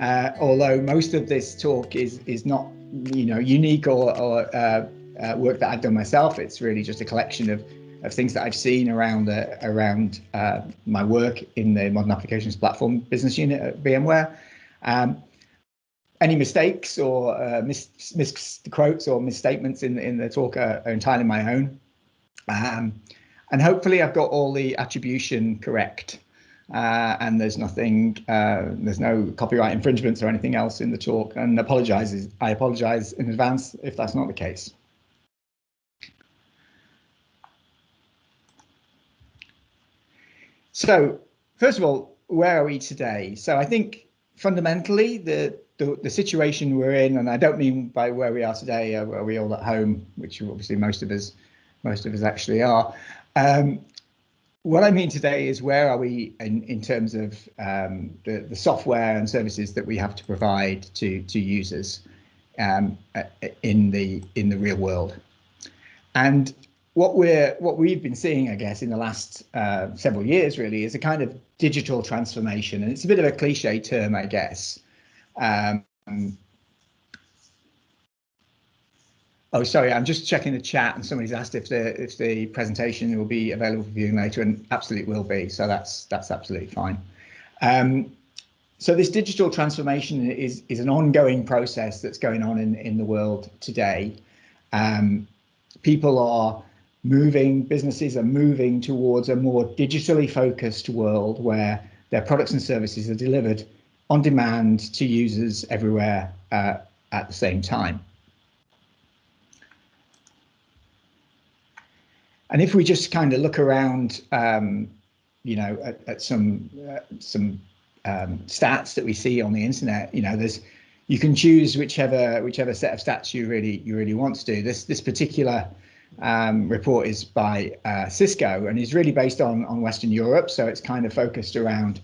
although most of this talk is not, unique or work that I've done myself. It's really just a collection of things that I've seen around my work in the Modern Applications Platform business unit at VMware. Any mistakes or misquotes or misstatements in the talk are entirely my own. And hopefully I've got all the attribution correct. And there's no copyright infringements or anything else in the talk, and I apologize in advance if that's not the case. So first of all, where are we today? So I think fundamentally the situation we're in, and I don't mean by where we are today, are we all at home, which obviously most of us actually are. What I mean today is where are we in terms of the software and services that we have to provide to users in the real world. And what we've been seeing, I guess, in the last several years really is a kind of digital transformation, and it's a bit of a cliche term, I guess. Oh, sorry, I'm just checking the chat, and somebody's asked if the presentation will be available for viewing later, and absolutely will be. So that's absolutely fine. So this digital transformation is an ongoing process that's going on in the world today. People are moving, businesses are moving towards a more digitally focused world where their products and services are delivered on demand to users everywhere at the same time. And if we just kind of look around, at some stats that we see on the internet, you can choose whichever set of stats you really want to do. This particular report is by Cisco and is really based on Western Europe, so it's kind of focused around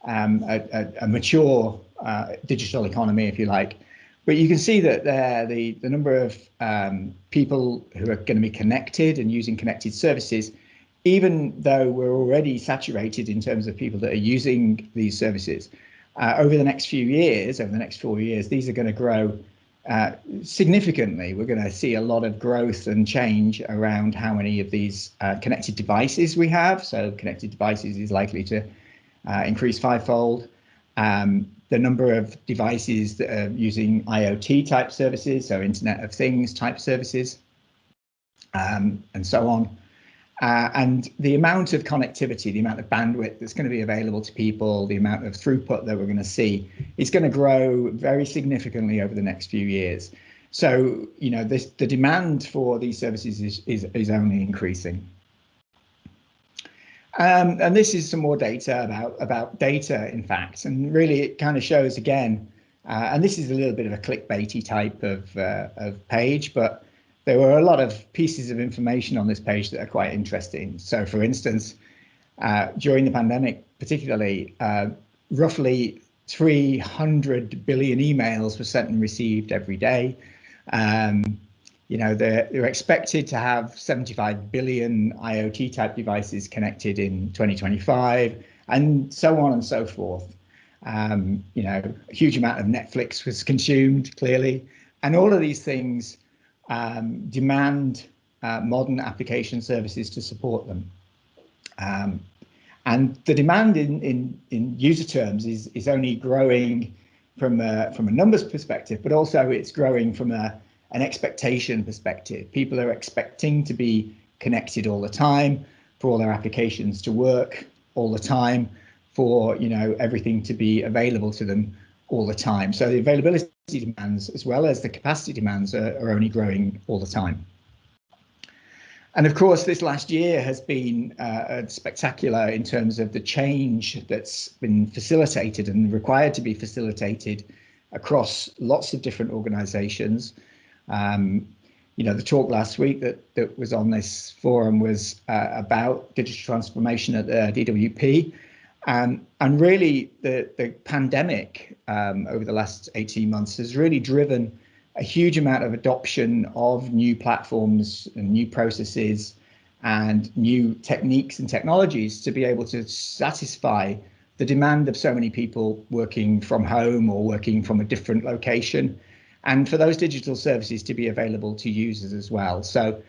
a mature digital economy, if you like. But you can see that the number of people who are going to be connected and using connected services, even though we're already saturated in terms of people that are using these services, over the next 4 years, these are going to grow significantly. We're going to see a lot of growth and change around how many of these connected devices we have. So connected devices is likely to increase fivefold. The number of devices that are using IoT type services, so Internet of Things type services, and so on. And the amount of connectivity, the amount of bandwidth that's going to be available to people, the amount of throughput that we're going to see is going to grow very significantly over the next few years. So, the demand for these services is only increasing. And this is some more data about data, in fact, and really it kind of shows again, and this is a little bit of a clickbaity type of page, but there were a lot of pieces of information on this page that are quite interesting. So, for instance, during the pandemic, particularly, roughly 300 billion emails were sent and received every day. They're expected to have 75 billion IoT type devices connected in 2025, and so on and so forth. A huge amount of Netflix was consumed, clearly, and all of these things demand modern application services to support them. And the demand in user terms is only growing from a numbers perspective, but also it's growing from an expectation perspective. People are expecting to be connected all the time, for all their applications to work all the time, for everything to be available to them all the time. So the availability demands as well as the capacity demands are only growing all the time. And of course, this last year has been spectacular in terms of the change that's been facilitated and required to be facilitated across lots of different organizations. The talk last week that was on this forum was about digital transformation at the DWP. And really the pandemic over the last 18 months has really driven a huge amount of adoption of new platforms and new processes and new techniques and technologies to be able to satisfy the demand of so many people working from home or working from a different location, and for those digital services to be available to users as well. So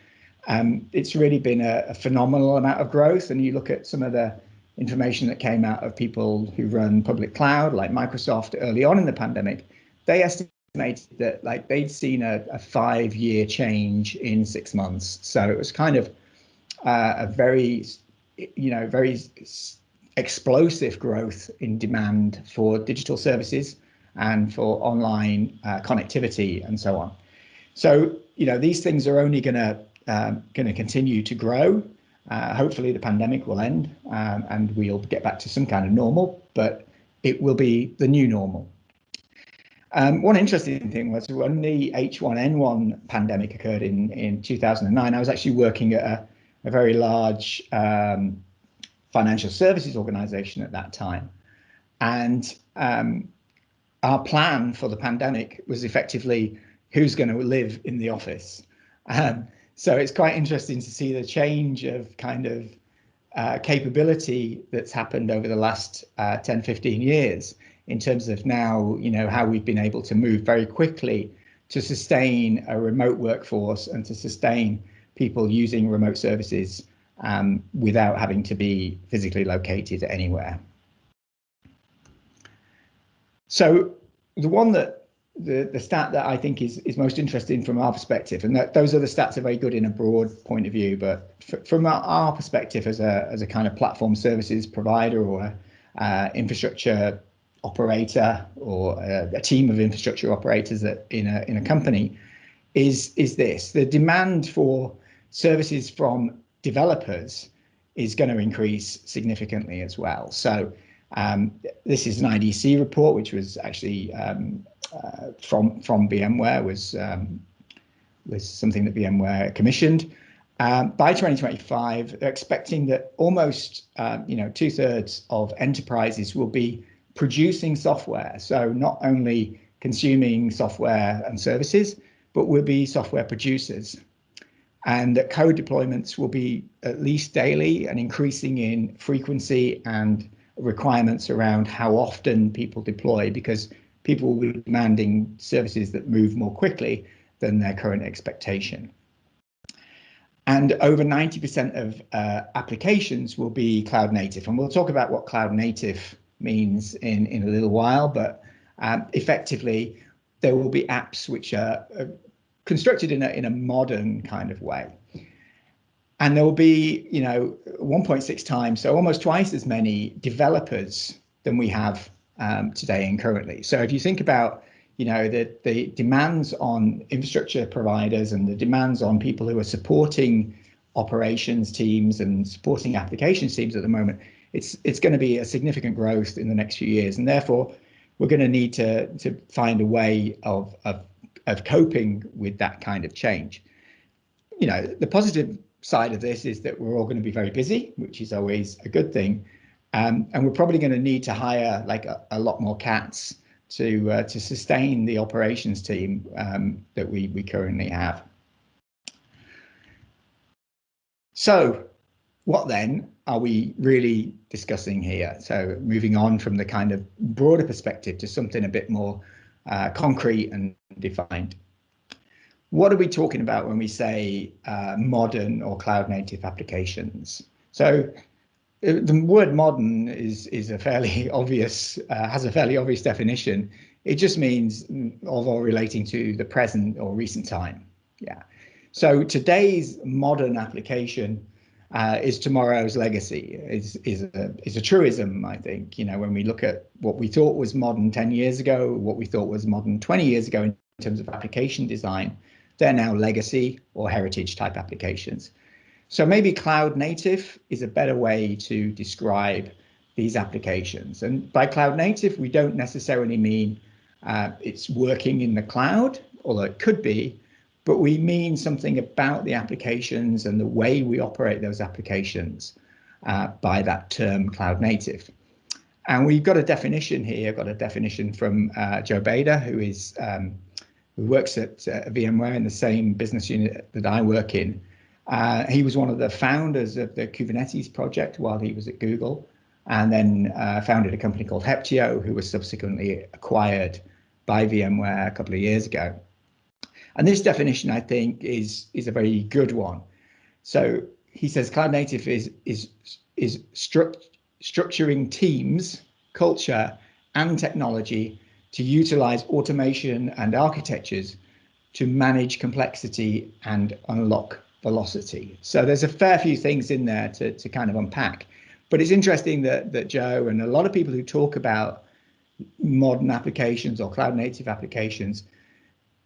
it's really been a phenomenal amount of growth. And you look at some of the information that came out of people who run public cloud, like Microsoft, early on in the pandemic, they estimated that like they'd seen a 5-year change in 6 months. So it was kind of a very, very explosive growth in demand for digital services and for online connectivity and so on. So, these things are only going to continue to grow. Hopefully the pandemic will end and we'll get back to some kind of normal, but it will be the new normal. One interesting thing was when the H1n1 pandemic occurred in 2009, I was actually working at a very large financial services organization at that time. And our plan for the pandemic was effectively who's going to live in the office. So it's quite interesting to see the change of kind of capability that's happened over the last 10, 15 years in terms of now, how we've been able to move very quickly to sustain a remote workforce and to sustain people using remote services without having to be physically located anywhere. So the one that the stat that I think is most interesting from our perspective, and that those other stats are very good in a broad point of view, but from our perspective as a kind of platform services provider or infrastructure operator or a team of infrastructure operators in a company, is this: the demand for services from developers is going to increase significantly as well. So this is an IDC report, which was actually from VMware, was something that VMware commissioned. By 2025, they're expecting that almost 2/3 of enterprises will be producing software. So not only consuming software and services, but will be software producers. And that code deployments will be at least daily and increasing in frequency and requirements around how often people deploy, because people will be demanding services that move more quickly than their current expectation. And over 90% of applications will be cloud native. And we'll talk about what cloud native means in a little while, but effectively there will be apps which are constructed in a modern kind of way. And there will be 1.6 times, so almost twice as many developers than we have today and currently. So if you think about the demands on infrastructure providers and the demands on people who are supporting operations teams and supporting applications teams at the moment, it's going to be a significant growth in the next few years, and therefore we're going to need to find a way of coping with that kind of change. The positive side of this is that we're all going to be very busy, which is always a good thing, and we're probably going to need to hire like a lot more cats to sustain the operations team that we currently have. So what then are we really discussing here? So moving on from the kind of broader perspective to something a bit more concrete and defined. What are we talking about when we say modern or cloud native applications? So the word modern is a fairly obvious, has a fairly obvious definition. It just means of or relating to the present or recent time. Yeah. So today's modern application is tomorrow's legacy, is a truism, I think. When we look at what we thought was modern 10 years ago, what we thought was modern 20 years ago in terms of application design, they're now legacy or heritage type applications. So maybe cloud native is a better way to describe these applications. And by cloud native, we don't necessarily mean it's working in the cloud, although it could be, but we mean something about the applications and the way we operate those applications by that term cloud native. And we've got a definition here, got a definition from Joe Bader, who works at VMware in the same business unit that I work in. He was one of the founders of the Kubernetes project while he was at Google. and then founded a company called Heptio, who was subsequently acquired by VMware a couple of years ago. And this definition, I think, is a very good one. So he says cloud native is structuring teams, culture, and technology to utilize automation and architectures to manage complexity and unlock velocity. So there's a fair few things in there to kind of unpack. But it's interesting that Joe and a lot of people who talk about modern applications or cloud native applications,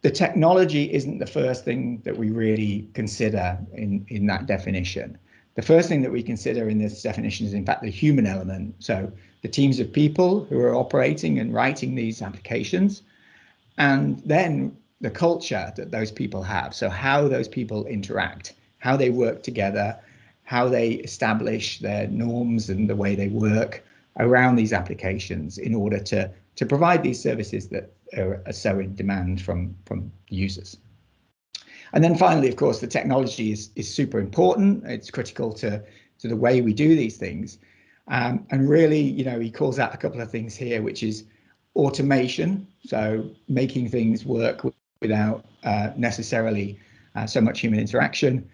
the technology isn't the first thing that we really consider in that definition. The first thing that we consider in this definition is, in fact, the human element. So the teams of people who are operating and writing these applications, and then the culture that those people have. So how those people interact, how they work together, how they establish their norms and the way they work around these applications in order to provide these services that are so in demand from users. And then finally, of course, the technology is super important. It's critical to the way we do these things. And really, he calls out a couple of things here, which is automation, so making things work without necessarily so much human interaction,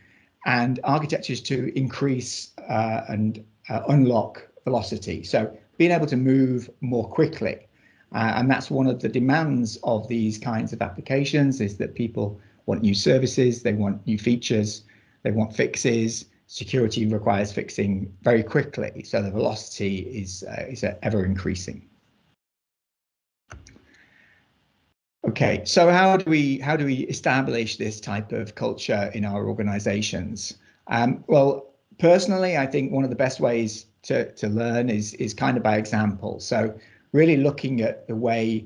and architectures to increase and unlock velocity. So being able to move more quickly. And that's one of the demands of these kinds of applications, is that people want new services, they want new features, they want fixes. Security requires fixing very quickly, so the velocity is ever increasing. Okay, so how do we establish this type of culture in our organizations? Well, personally, I think one of the best ways to learn is kind of by example. So really looking at the way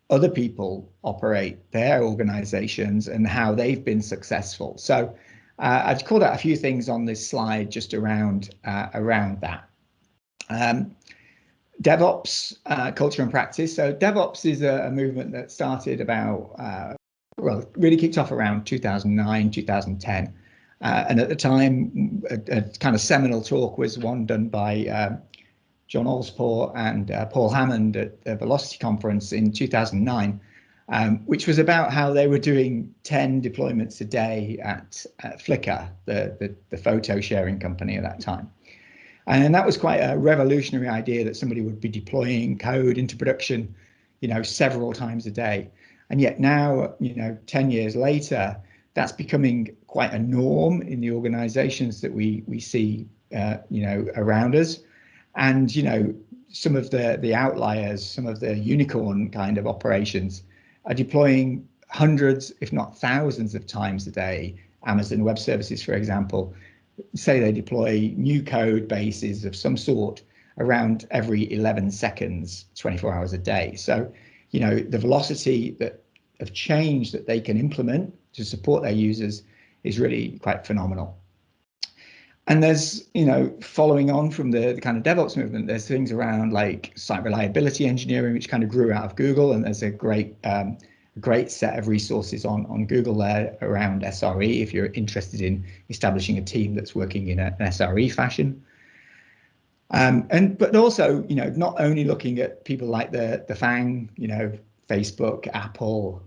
other people operate their organizations and how they've been successful. So I've called out a few things on this slide just around that. Devops, culture and practice. So Devops is a movement that started about, well, really kicked off around 2009, 2010. And at the time, a kind of seminal talk was one done by John Allsport and Paul Hammond at the Velocity Conference in 2009, which was about how they were doing 10 deployments a day at Flickr, the photo sharing company at that time. And that was quite a revolutionary idea, that somebody would be deploying code into production, several times a day. And yet now, 10 years later, that's becoming quite a norm in the organizations that we see, around us. And, some of the outliers, some of the unicorn kind of operations are deploying hundreds, if not thousands of times a day. Amazon Web Services, for example, say they deploy new code bases of some sort around every 11 seconds, 24 hours a day. So, the velocity of change that they can implement to support their users is really quite phenomenal. And there's, following on from the kind of DevOps movement, there's things around like site reliability engineering, which kind of grew out of Google, and there's a great set of resources on Google there around SRE if you're interested in establishing a team that's working in an SRE fashion. But also, not only looking at people like the FANG, Facebook, Apple,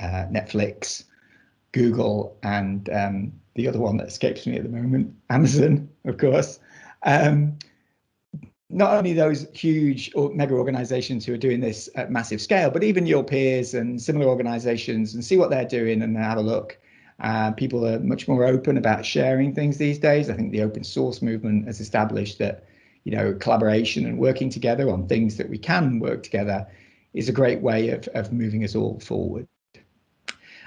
Netflix, Google, and the other one that escapes me at the moment, Amazon, of course. Not only those huge or mega organizations who are doing this at massive scale, but even your peers and similar organizations, and see what they're doing and have a look. People are much more open about sharing things these days. I think the open source movement has established that, collaboration and working together on things that we can work together is a great way of moving us all forward.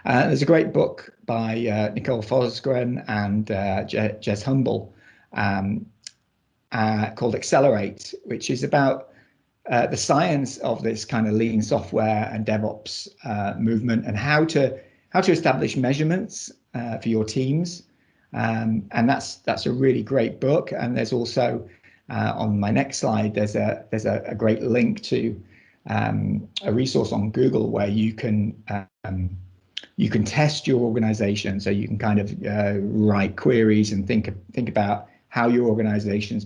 There's a great book by Nicole Forsgren and Jez Humble called Accelerate, which is about the science of this kind of lean software and DevOps movement, and how to establish measurements for your teams. And that's a really great book. And there's also on my next slide, there's a great link to a resource on Google where you can test your organization. So you can kind of write queries and think about how your organization's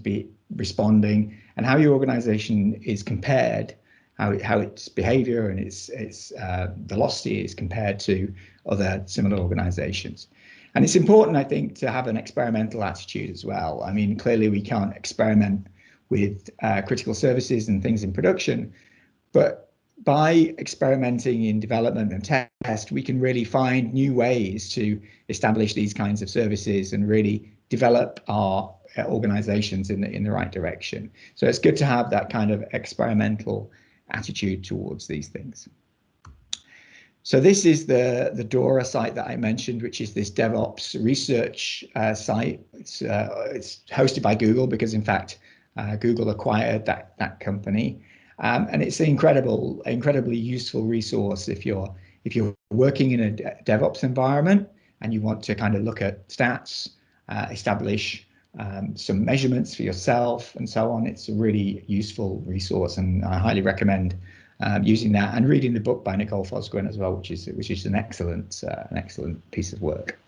responding, and how your organization is compared, how its behavior and its velocity is compared to other similar organizations. And it's important, I think, to have an experimental attitude as well. I mean, clearly we can't experiment with critical services and things in production, but by experimenting in development and test, we can really find new ways to establish these kinds of services and really develop our organizations in the right direction. So it's good to have that kind of experimental attitude towards these things. So this is the DORA site that I mentioned, which is this DevOps research site. It's hosted by Google because, in fact, Google acquired that company. And it's an incredibly useful resource if you're working in a DevOps environment and you want to kind of look at stats, establish some measurements for yourself and so on. It's a really useful resource, and I highly recommend using that and reading the book by Nicole Fosgren as well, which is an excellent piece of work.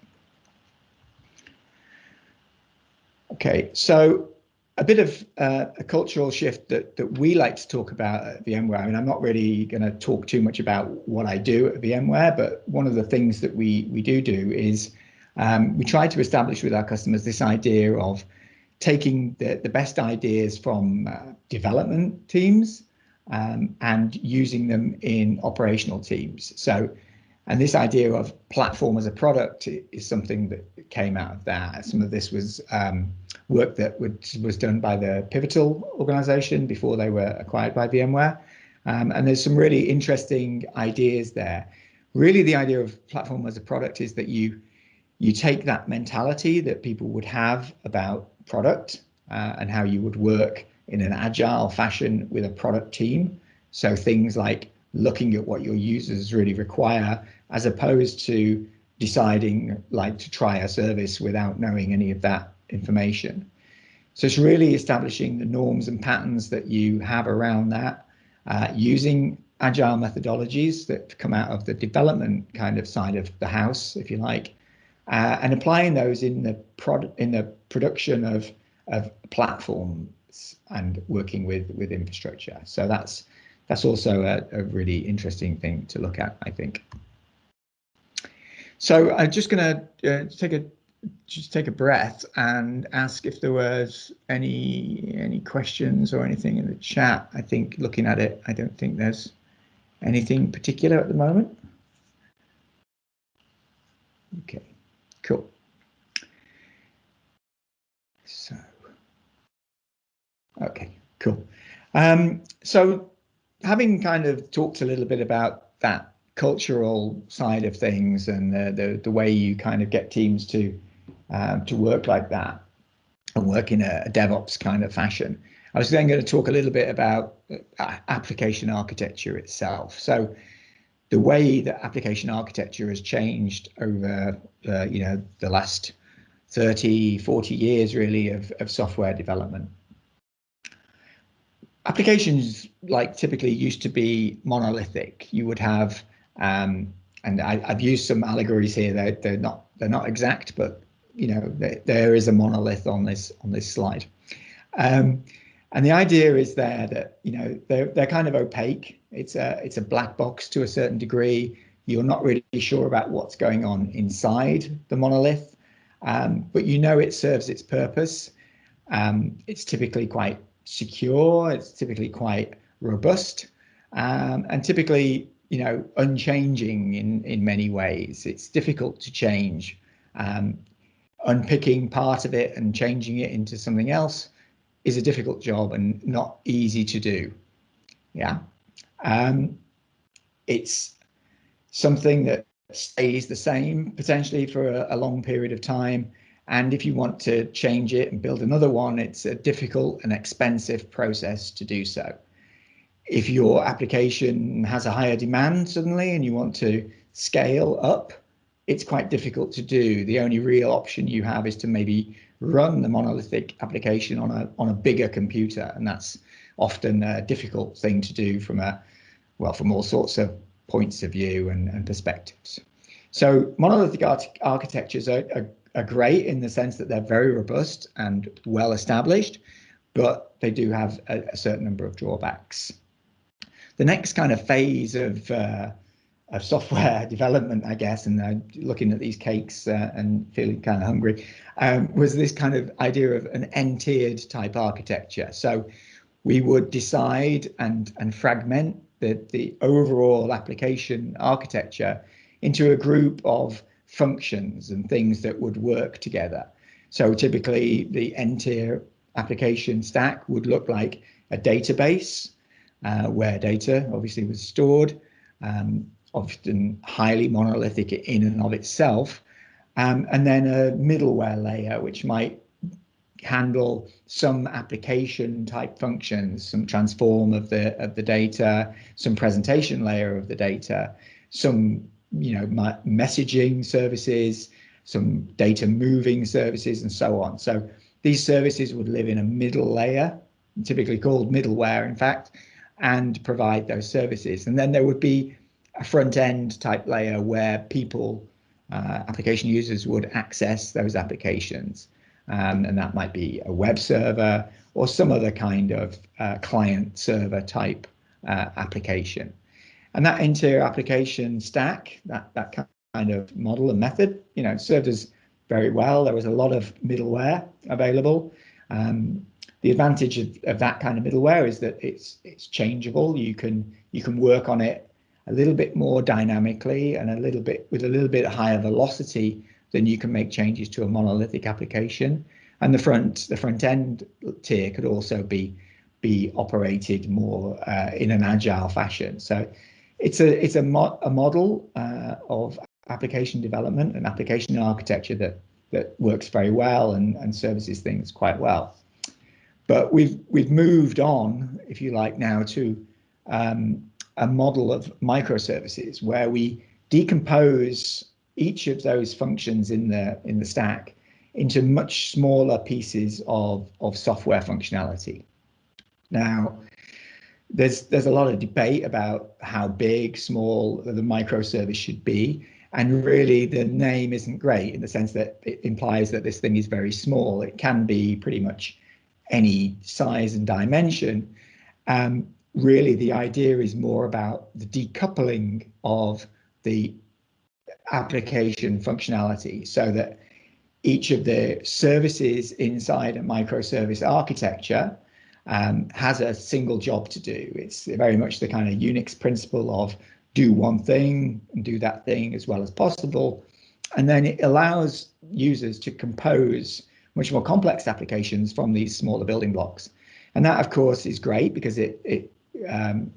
Okay, so a bit of a cultural shift that we like to talk about at VMware. I mean, I'm not really going to talk too much about what I do at VMware, but one of the things that we do is we try to establish with our customers this idea of taking the best ideas from development teams and using them in operational teams. So, and this idea of platform as a product is something that came out of that. Some of this was work that was done by the Pivotal organization before they were acquired by VMware. And there's some really interesting ideas there. Really, the idea of platform as a product is that you take that mentality that people would have about product and how you would work in an agile fashion with a product team. So things like looking at what your users really require, as opposed to deciding like to try a service without knowing any of that information. So it's really establishing the norms and patterns that you have around that, using agile methodologies that come out of the development kind of side of the house, if you like, and applying those in the production of platforms and working with infrastructure. So that's also a really interesting thing to look at, I think. So I'm just going to take a breath and ask if there was any questions or anything in the chat. I think looking at it, I don't think there's anything particular at the moment. Okay, cool. So, okay, cool. So having kind of talked a little bit about that cultural side of things and the way you kind of get teams to work like that and work in a DevOps kind of fashion, I was then going to talk a little bit about application architecture itself. So the way that application architecture has changed over the last 30, 40 years really of software development. Applications like typically used to be monolithic. You would have, and I've used some allegories here. They're not exact, but there is a monolith on this slide, and the idea is there that they're kind of opaque. It's a black box to a certain degree. You're not really sure about what's going on inside the monolith, but it serves its purpose. It's typically quite secure, it's typically quite robust, and typically unchanging in many ways. It's difficult to change. Unpicking part of it and changing it into something else is a difficult job and not easy to do. It's something that stays the same potentially for a long period of time. And if you want to change it and build another one, it's a difficult and expensive process to do so. If your application has a higher demand suddenly and you want to scale up, it's quite difficult to do. The only real option you have is to maybe run the monolithic application on a bigger computer, and that's often a difficult thing to do from all sorts of points of view and perspectives. So monolithic architectures are great in the sense that they're very robust and well established, but they do have a certain number of drawbacks. The next kind of phase of software development, I guess, and looking at these cakes and feeling kind of hungry, was this kind of idea of an n-tiered type architecture. So we would decide and fragment the overall application architecture into a group of functions and things that would work together. So typically the n-tier application stack would look like a database where data obviously was stored, often highly monolithic in and of itself, and then a middleware layer which might handle some application type functions, some transform of the data, some presentation layer of the data, some messaging services, some data moving services, and so on. So these services would live in a middle layer, typically called middleware, in fact, and provide those services. And then there would be a front end type layer where people, application users, would access those applications. And that might be a web server or some other kind of client server type application. And that interior application stack, that kind of model and method, served us very well. There was a lot of middleware available. The advantage of that kind of middleware is that it's changeable. You can work on it a little bit more dynamically and with a little bit higher velocity than you can make changes to a monolithic application. And the front end tier could also be operated more in an agile fashion. So it's a model of application development and application architecture that works very well and services things quite well. But we've moved on, if you like, now to a model of microservices where we decompose each of those functions in the stack into much smaller pieces of software functionality. Now, there's a lot of debate about how big, small the microservice should be, and really the name isn't great in the sense that it implies that this thing is very small. It can be pretty much any size and dimension. Really, the idea is more about the decoupling of the application functionality so that each of the services inside a microservice architecture has a single job to do. It's very much the kind of Unix principle of do one thing and do that thing as well as possible. And then it allows users to compose much more complex applications from these smaller building blocks. And that, of course, is great because it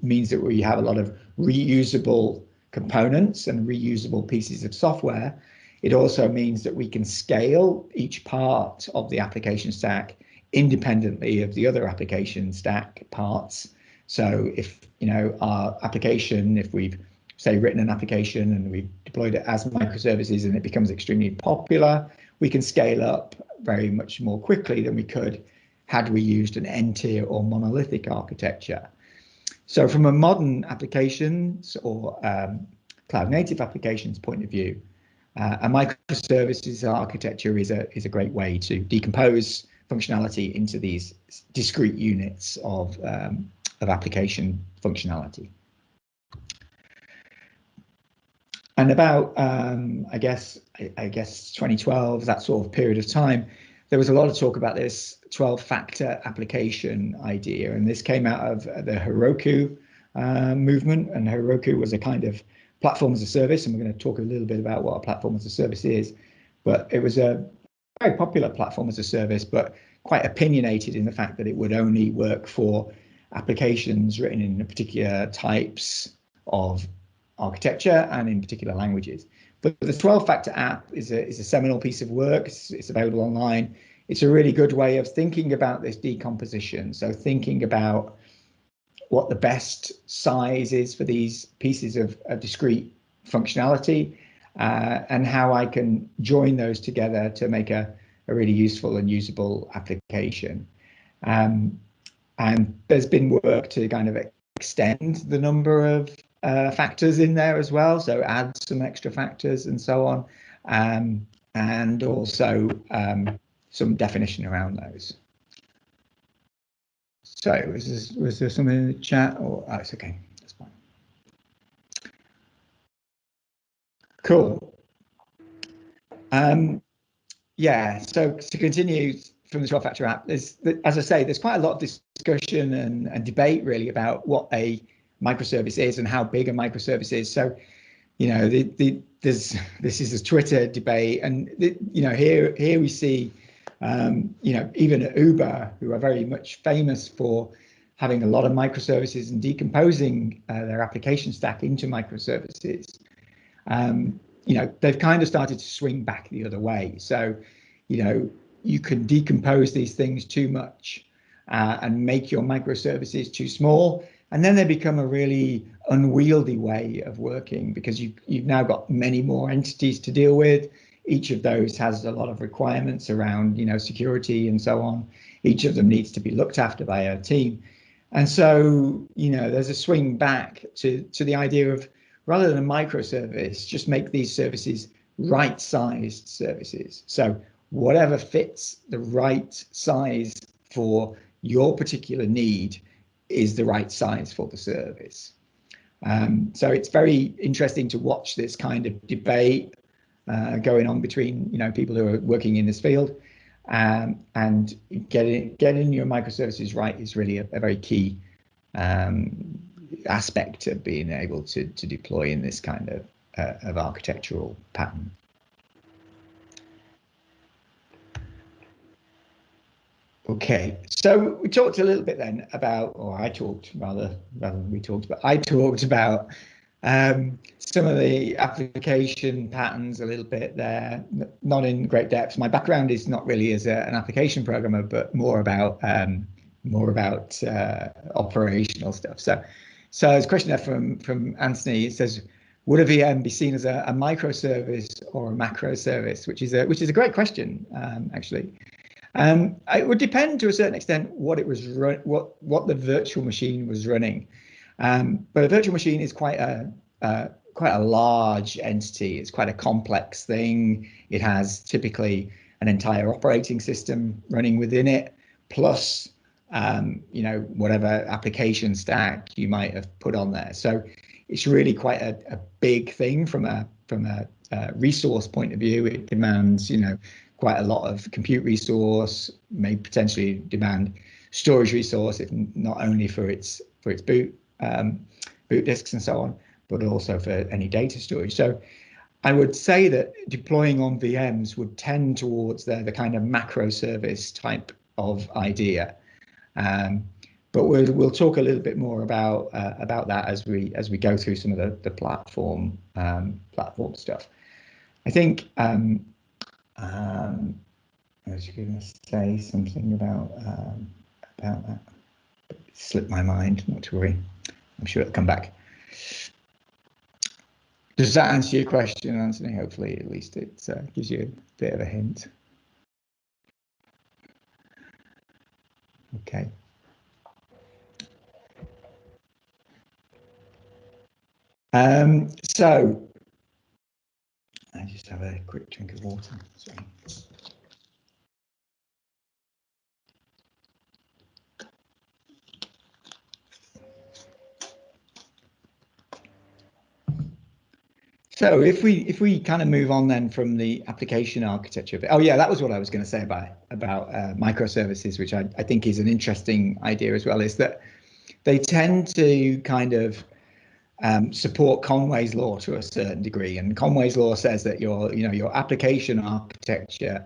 means that we have a lot of reusable components and reusable pieces of software. It also means that we can scale each part of the application stack independently of the other application stack parts. So if our application, if we've say written an application and we've deployed it as microservices and it becomes extremely popular, we can scale up very much more quickly than we could had we used an n-tier or monolithic architecture. So from a modern applications or cloud native applications point of view, a microservices architecture is a great way to decompose functionality into these discrete units of application functionality. And about I guess 2012, that sort of period of time, there was a lot of talk about this 12-factor application idea, and this came out of the Heroku movement. And Heroku was a kind of platform as a service, and we're going to talk a little bit about what a platform as a service is. But it was a very popular platform as a service, but quite opinionated in the fact that it would only work for applications written in particular types of architecture and in particular languages. But the 12-factor app is a seminal piece of work. It's available online. It's a really good way of thinking about this decomposition. So thinking about what the best size is for these pieces of discrete functionality and how I can join those together to make a really useful and usable application. And there's been work to kind of extend the number of factors in there as well, so add some extra factors and so on, and also some definition around those. Sorry, was there something in the chat? Or oh, it's okay. That's fine. Cool. Yeah. So to continue from the 12-factor app, as I say, there's quite a lot of discussion and debate really about what a microservice is and how big a microservice is. So, you know, this is a Twitter debate, and you know, here we see, you know, even Uber, who are very much famous for having a lot of microservices and decomposing their application stack into microservices. You know, they've kind of started to swing back the other way. So, you know, you can decompose these things too much and make your microservices too small, and then they become a really unwieldy way of working, because you've now got many more entities to deal with. Each of those has a lot of requirements around, you know, security and so on. Each of them needs to be looked after by a team. And so, you know, there's a swing back to the idea of, rather than a microservice, just make these services right-sized services. So whatever fits the right size for your particular need is the right size for the service. So it's very interesting to watch this kind of debate going on between, you know, people who are working in this field, and getting your microservices right is really a very key aspect of being able to deploy in this kind of architectural pattern. Okay, so we talked a little bit then about, or I talked rather than we talked, but I talked about some of the application patterns a little bit there, not in great depth. My background is not really as an application programmer, but more about operational stuff. So there's a question there from Anthony. It says, would a VM be seen as a microservice or a macro service? Which is a great question, actually. It would depend to a certain extent what it was what the virtual machine was running, but a virtual machine is quite a large entity. It's quite a complex thing. It has typically an entire operating system running within it, plus you know, whatever application stack you might have put on there. So it's really quite a big thing from a resource point of view. It demands, you know, quite a lot of compute resource, may potentially demand storage resource, if not only for its boot disks and so on, but also for any data storage. So I would say that deploying on VMs would tend towards the kind of macro service type of idea. But we'll talk a little bit more about that as we go through some of the platform stuff. I think I was going to say something about that. It slipped my mind. Not to worry, I'm sure it'll come back. Does that answer your question, Anthony? Hopefully, at least it gives you a bit of a hint. Okay. So I just have a quick drink of water. Sorry. So if we kind of move on then from the application architecture bit. Oh yeah, that was what I was going to say about microservices, which I think is an interesting idea as well, is that they tend to kind of support Conway's law to a certain degree, and Conway's law says that your application architecture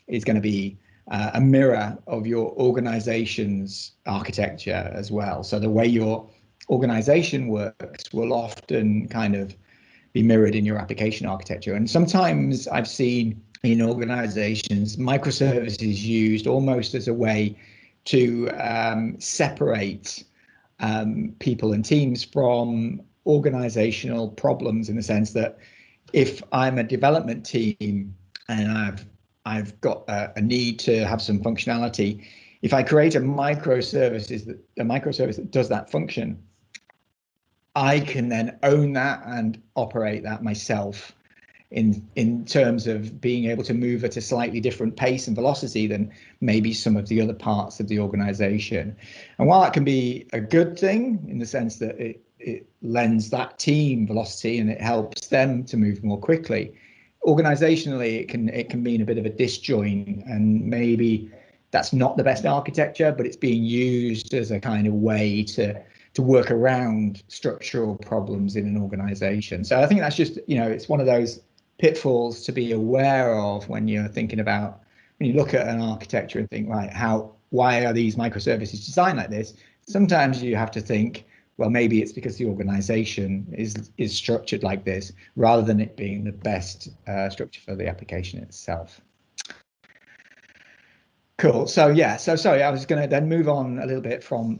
is going to be a mirror of your organization's architecture as well. So the way your organization works will often kind of be mirrored in your application architecture. And sometimes I've seen in organizations microservices used almost as a way to separate people and teams from organizational problems, in the sense that if I'm a development team and I've got a need to have some functionality, if I create a microservice that does that function, I can then own that and operate that myself in terms of being able to move at a slightly different pace and velocity than maybe some of the other parts of the organization. And while that can be a good thing in the sense that it lends that team velocity and it helps them to move more quickly, organizationally it can mean a bit of a disjoint, and maybe that's not the best architecture, but it's being used as a kind of way to work around structural problems in an organization. So I think that's just, it's one of those pitfalls to be aware of when you're thinking about, when you look at an architecture and think, right, why are these microservices designed like this? Sometimes you have to think, well, maybe it's because the organization is structured like this, rather than it being the best structure for the application itself. Cool. So yeah, so sorry, I was going to then move on a little bit from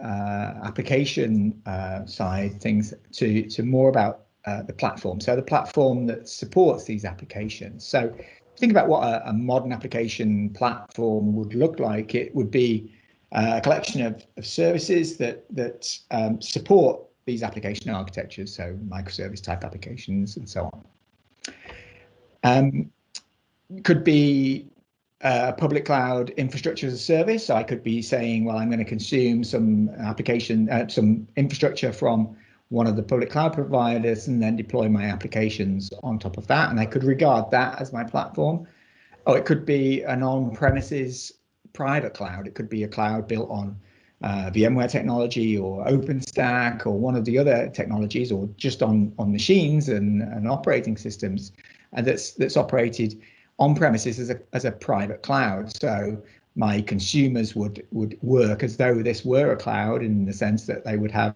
application side things to more about the platform. So the platform that supports these applications. So think about what a modern application platform would look like. It would be a collection of services that support these application architectures, so microservice type applications and so on. Could be public cloud infrastructure as a service. So I could be saying, well, I'm going to consume some some infrastructure from one of the public cloud providers and then deploy my applications on top of that. And I could regard that as my platform. Or it could be an on-premises private cloud. It could be a cloud built on VMware technology or OpenStack or one of the other technologies, or just on machines and operating systems, and that's operated on premises as a private cloud. So my consumers would work as though this were a cloud, in the sense that they would have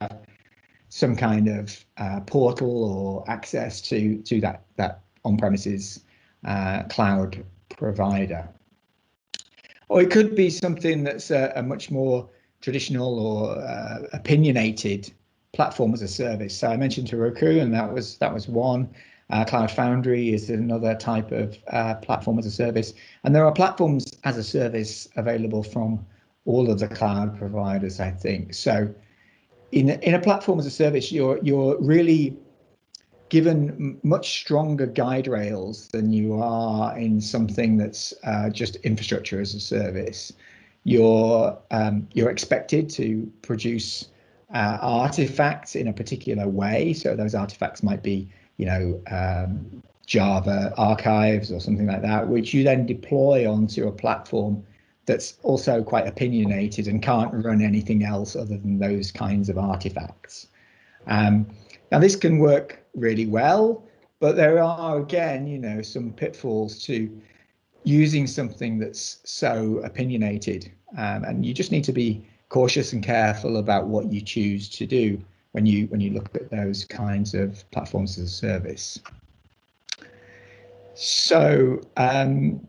some kind of portal or access to that on-premises cloud provider. Or it could be something that's a much more traditional or opinionated platform as a service. So I mentioned Heroku, and that was one. Cloud Foundry is another type of platform as a service, and there are platforms as a service available from all of the cloud providers, I think. So in a platform as a service, you're really given much stronger guide rails than you are in something that's just infrastructure as a service. You're expected to produce artifacts in a particular way. So those artifacts might be, Java archives or something like that, which you then deploy onto a platform that's also quite opinionated and can't run anything else other than those kinds of artifacts. Now this can work really well, but there are, again, some pitfalls to using something that's so opinionated, and you just need to be cautious and careful about what you choose to do when you look at those kinds of platforms as a service. So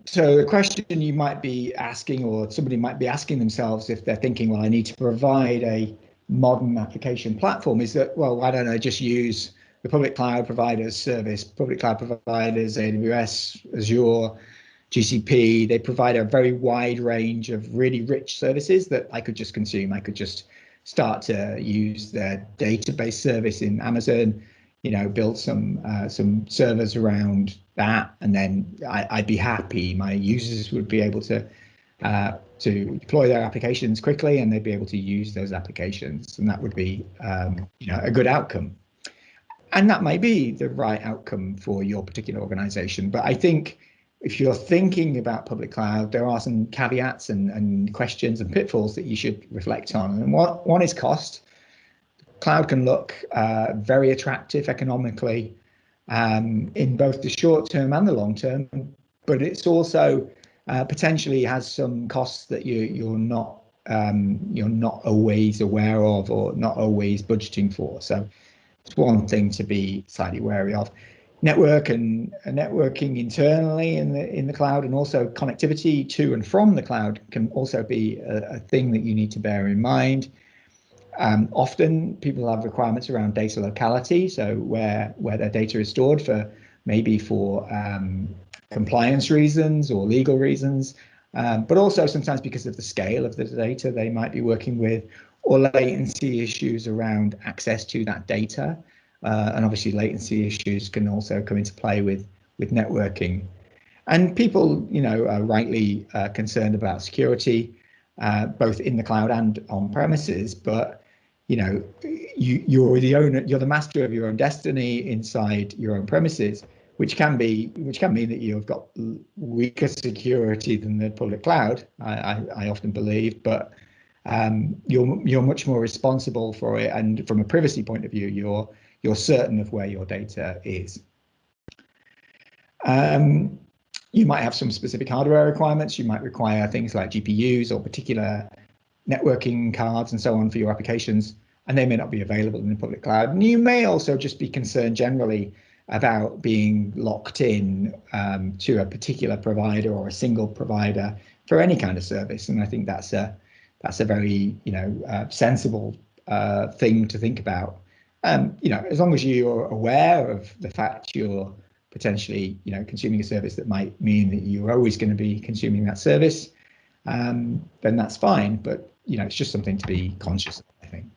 so the question you might be asking, or somebody might be asking themselves if they're thinking, well, I need to provide a modern application platform, is that, well, why don't I just use the public cloud providers service? Public cloud providers, AWS, Azure, GCP, they provide a very wide range of really rich services that I could just consume. I could just start to use their database service in Amazon, build some servers around that, and then I'd be happy. My users would be able to deploy their applications quickly, and they'd be able to use those applications, and that would be a good outcome. And that may be the right outcome for your particular organization. But I think if you're thinking about public cloud, there are some caveats and questions and pitfalls that you should reflect on. And one is cost. Cloud can look very attractive economically in both the short term and the long term, but it's also potentially has some costs that you're not always aware of, or not always budgeting for. So it's one thing to be slightly wary of. Networking internally in the cloud, and also connectivity to and from the cloud can also be a thing that you need to bear in mind. Often people have requirements around data locality, so where their data is stored, maybe for compliance reasons or legal reasons, but also sometimes because of the scale of the data they might be working with, or latency issues around access to that data. and obviously latency issues can also come into play with networking. And people, are rightly concerned about security, both in the cloud and on premises. But you're the owner, you're the master of your own destiny inside your own premises, which can mean that you've got weaker security than the public cloud. I often believe, but you're much more responsible for it, and from a privacy point of view, you're certain of where your data is. You might have some specific hardware requirements. You might require things like GPUs or particular networking cards and so on for your applications, and they may not be available in the public cloud. And you may also just be concerned generally about being locked in to a particular provider or a single provider for any kind of service. And I think that's a very sensible thing to think about. As long as you're aware of the fact you're potentially consuming a service that might mean that you're always going to be consuming that service, then that's fine. But it's just something to be conscious of, I think.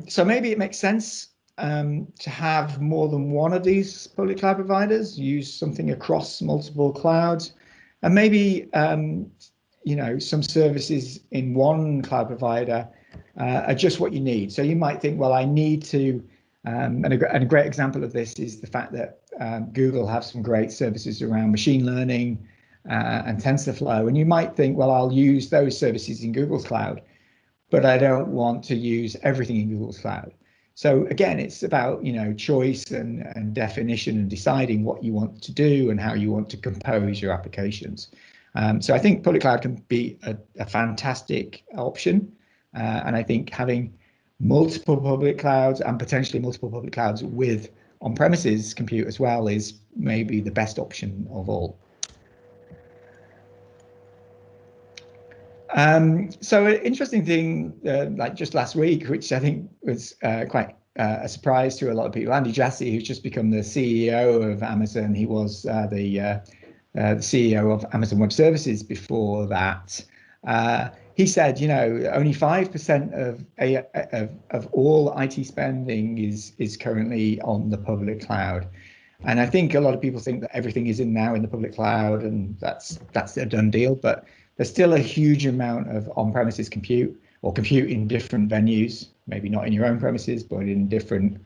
So maybe it makes sense to have more than one of these public cloud providers, use something across multiple clouds, and maybe some services in one cloud provider are just what you need. So you might think, well, I need to, and a great example of this is the fact that Google have some great services around machine learning and TensorFlow, and you might think, well, I'll use those services in Google's cloud, but I don't want to use everything in Google's cloud. So again, it's about choice and definition and deciding what you want to do and how you want to compose your applications. So I think public cloud can be a fantastic option, and I think having multiple public clouds and potentially multiple public clouds with on-premises compute as well is maybe the best option of all. So an interesting thing, like just last week, which I think was quite a surprise to a lot of people, Andy Jassy, who's just become the CEO of Amazon. He was the CEO of Amazon Web Services before that. He said, only 5% of all IT spending is currently on the public cloud. And I think a lot of people think that everything is now in the public cloud, and that's a done deal. But there's still a huge amount of on-premises compute, or compute in different venues, maybe not in your own premises, but in different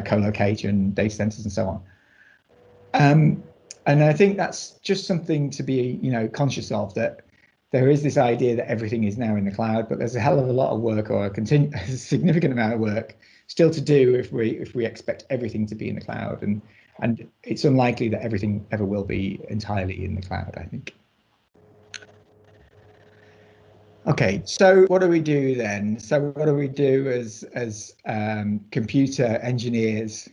co-location data centers and so on. And I think that's just something to be, conscious of, that there is this idea that everything is now in the cloud, but there's a hell of a lot of work, or a significant amount of work still to do if we expect everything to be in the cloud, and it's unlikely that everything ever will be entirely in the cloud, I think. Okay, so what do we do then? So what do we do as computer engineers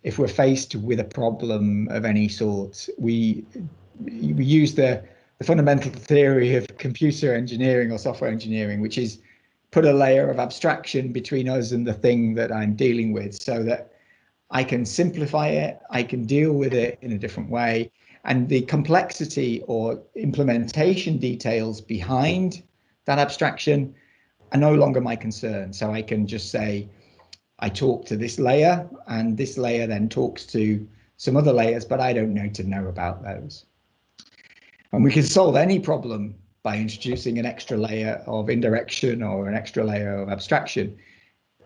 if we're faced with a problem of any sort? We use the fundamental theory of computer engineering or software engineering, which is put a layer of abstraction between us and the thing that I'm dealing with, so that I can simplify it, I can deal with it in a different way, and the complexity or implementation details behind that abstraction are no longer my concern. So I can just say, I talk to this layer, and this layer then talks to some other layers, but I don't need to know about those. And we can solve any problem by introducing an extra layer of indirection or an extra layer of abstraction,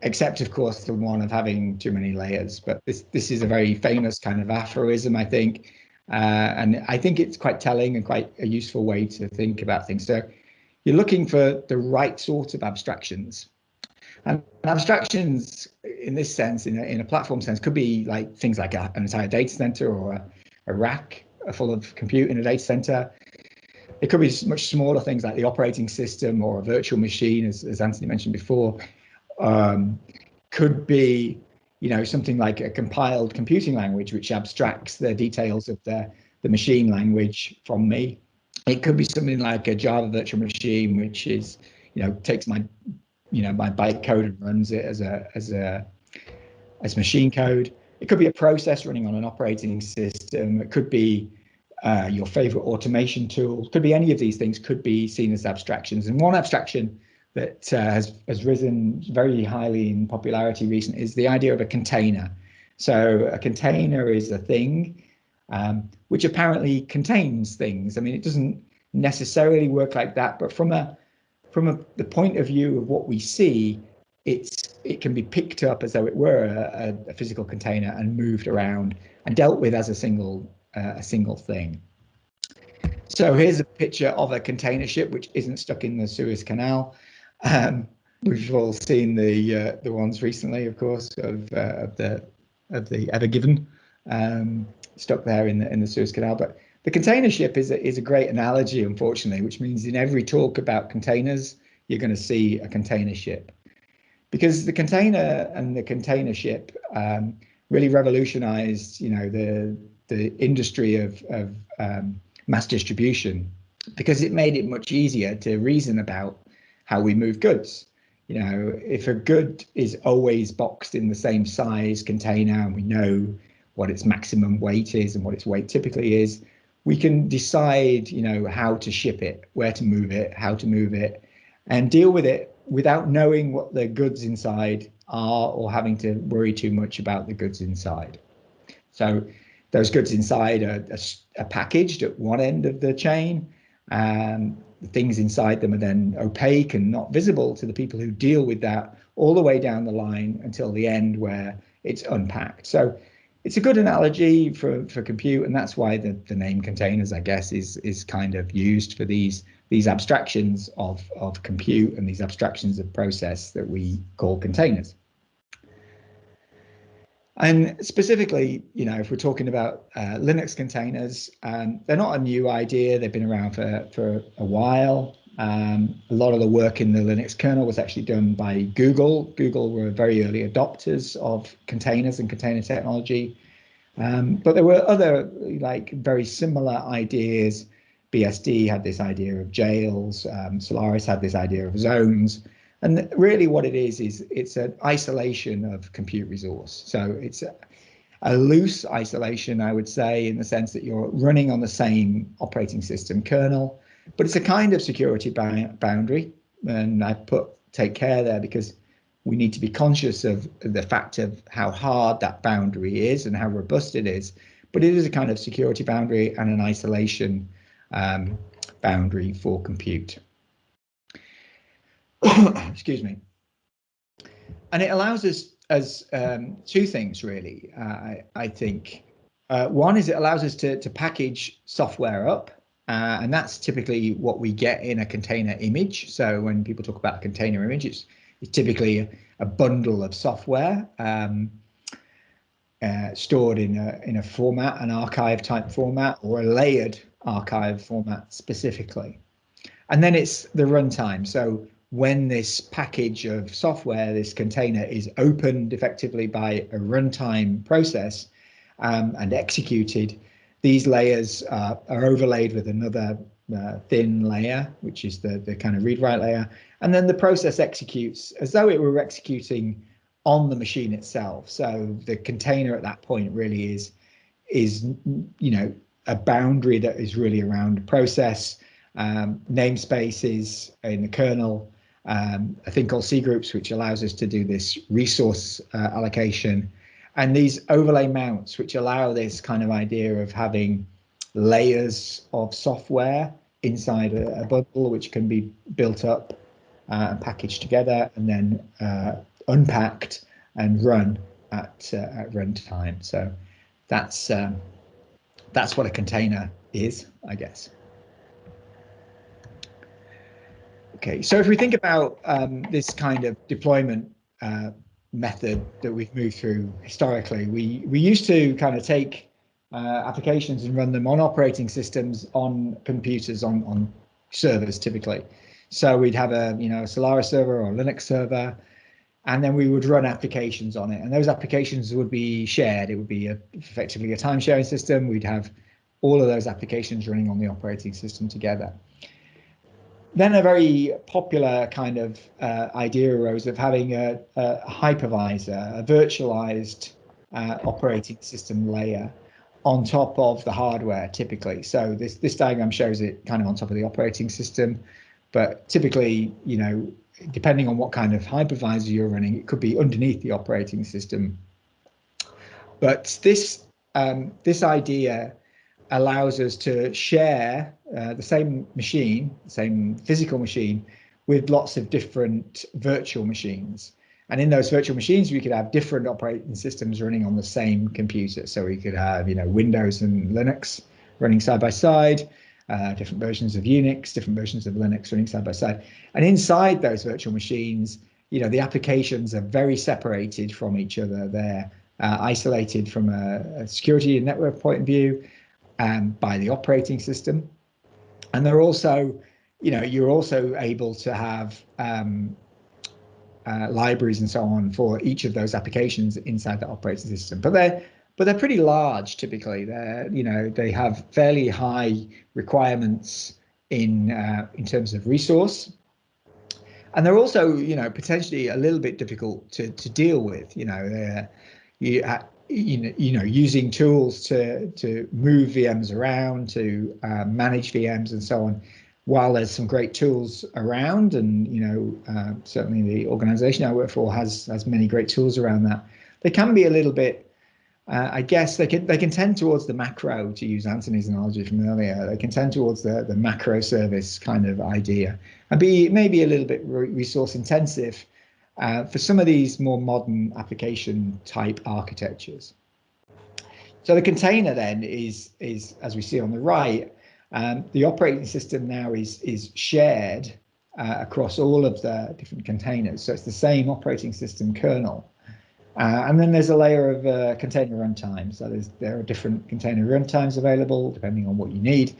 except of course the one of having too many layers. But this is a very famous kind of aphorism, I think, and I think it's quite telling and quite a useful way to think about things. So you're looking for the right sort of abstractions. And abstractions, in this sense, in a platform sense, could be like things like an entire data center or a rack full of compute in a data center. It could be much smaller things like the operating system or a virtual machine, as Anthony mentioned before. Could be, something like a compiled computing language, which abstracts the details of the machine language from me. It could be something like a Java virtual machine, which is, takes my bytecode and runs it as machine code. It could be a process running on an operating system. It could be your favorite automation tool. It could be any of these things, could be seen as abstractions. And one abstraction that has risen very highly in popularity recently is the idea of a container. So a container is a thing which apparently contains things. I mean, it doesn't necessarily work like that, but from the point of view of what we see, it can be picked up as though it were a physical container and moved around and dealt with as a single thing. So here's a picture of a container ship which isn't stuck in the Suez Canal. We've all seen the ones recently, of course, of the Ever Given stuck there in the Suez Canal. But the container ship is a great analogy, unfortunately, which means in every talk about containers, you're going to see a container ship, because the container and the container ship really revolutionized, the industry of mass distribution, because it made it much easier to reason about how we move goods. If a good is always boxed in the same size container and we know what its maximum weight is and what its weight typically is, we can decide, how to ship it, where to move it, how to move it, and deal with it without knowing what the goods inside are or having to worry too much about the goods inside. So those goods inside are packaged at one end of the chain. The things inside them are then opaque and not visible to the people who deal with that all the way down the line until the end where it's unpacked. So it's a good analogy for compute, and that's why the name containers, I guess, is kind of used for these abstractions of compute and these abstractions of process that we call containers. And specifically, if we're talking about Linux containers, they're not a new idea. They've been around for a while. A lot of the work in the Linux kernel was actually done by Google. Google were very early adopters of containers and container technology. But there were other very similar ideas. BSD had this idea of jails. Solaris had this idea of zones. And really what it is it's an isolation of compute resource. So it's a loose isolation, I would say, in the sense that you're running on the same operating system kernel, but it's a kind of security boundary. And I take care there because we need to be conscious of the fact of how hard that boundary is and how robust it is. But it is a kind of security boundary and an isolation boundary for compute. Excuse me. And it allows us as two things, really, I think. One is it allows us to package software up, and that's typically what we get in a container image. So when people talk about a container image, it's typically a bundle of software stored in a format, an archive type format, or a layered archive format specifically. And then it's the runtime. So when this package of software, this container, is opened effectively by a runtime process and executed, these layers are overlaid with another thin layer, which is the kind of read-write layer. And then the process executes as though it were executing on the machine itself. So the container at that point really is a boundary that is really around process, namespaces in the kernel, a thing called C groups, which allows us to do this resource allocation, and these overlay mounts, which allow this kind of idea of having layers of software inside a bundle, which can be built up and packaged together and then unpacked and run at runtime. So that's what a container is, I guess. Okay, so if we think about this kind of deployment method that we've moved through historically, we used to kind of take applications and run them on operating systems, on computers, on servers typically. So we'd have a Solaris server or a Linux server, and then we would run applications on it, and those applications would be shared. It would be effectively a time sharing system. We'd have all of those applications running on the operating system together. Then a very popular kind of idea arose of having a hypervisor, a virtualized operating system layer on top of the hardware typically. So this diagram shows it kind of on top of the operating system, but typically, depending on what kind of hypervisor you're running, it could be underneath the operating system. But this idea allows us to share the same machine, the same physical machine, with lots of different virtual machines. And in those virtual machines, we could have different operating systems running on the same computer. So we could have, Windows and Linux running side by side, different versions of Unix, different versions of Linux running side by side. And inside those virtual machines, the applications are very separated from each other. They're isolated from a security and network point of view by the operating system. And they're also, you're also able to have libraries and so on for each of those applications inside the operating system. But they're pretty large typically. They have fairly high requirements in terms of resource, and they're also potentially a little bit difficult to deal with. Using tools to move VMs around, to manage VMs and so on. While there's some great tools around, and certainly the organization I work for has many great tools around that, they can be a little bit, I guess they can tend towards the macro, to use Anthony's analogy from earlier. They can tend towards the macro service kind of idea, and be maybe a little bit resource intensive for some of these more modern application type architectures. So the container then is as we see on the right. The operating system now is shared across all of the different containers. So it's the same operating system kernel. And then there's a layer of container runtime. So there are different container runtimes available depending on what you need.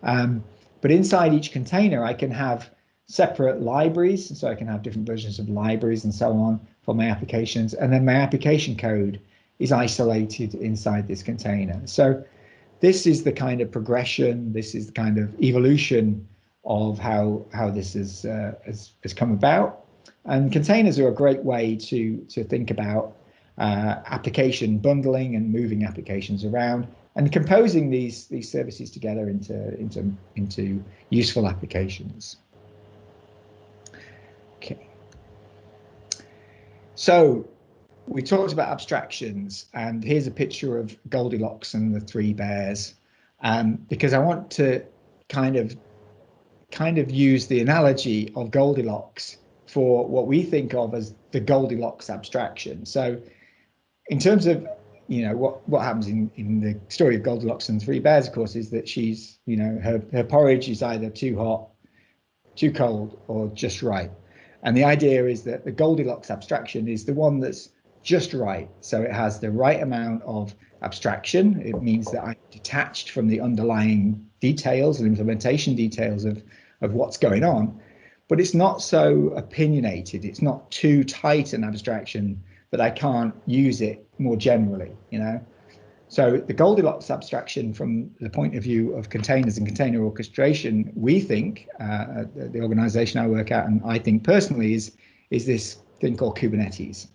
But inside each container, I can have separate libraries. So I can have different versions of libraries and so on for my applications. And then my application code is isolated inside this container. So this is the kind of progression, this is the kind of evolution of how this has come about. And containers are a great way to think about application bundling and moving applications around and composing these services together into useful applications. Okay. So we talked about abstractions, and here's a picture of Goldilocks and the three bears, because I want to kind of use the analogy of Goldilocks for what we think of as the Goldilocks abstraction. So in terms of what happens in the story of Goldilocks and the three bears, of course, is that she's her porridge is either too hot, too cold, or just right. And the idea is that the Goldilocks abstraction is the one that's just right. So it has the right amount of abstraction. It means that I'm detached from the underlying details and implementation details of what's going on, but it's not so opinionated. It's not too tight an abstraction that I can't use it more generally, So the Goldilocks abstraction from the point of view of containers and container orchestration, we think, the organization I work at, and I think personally, is this thing called Kubernetes.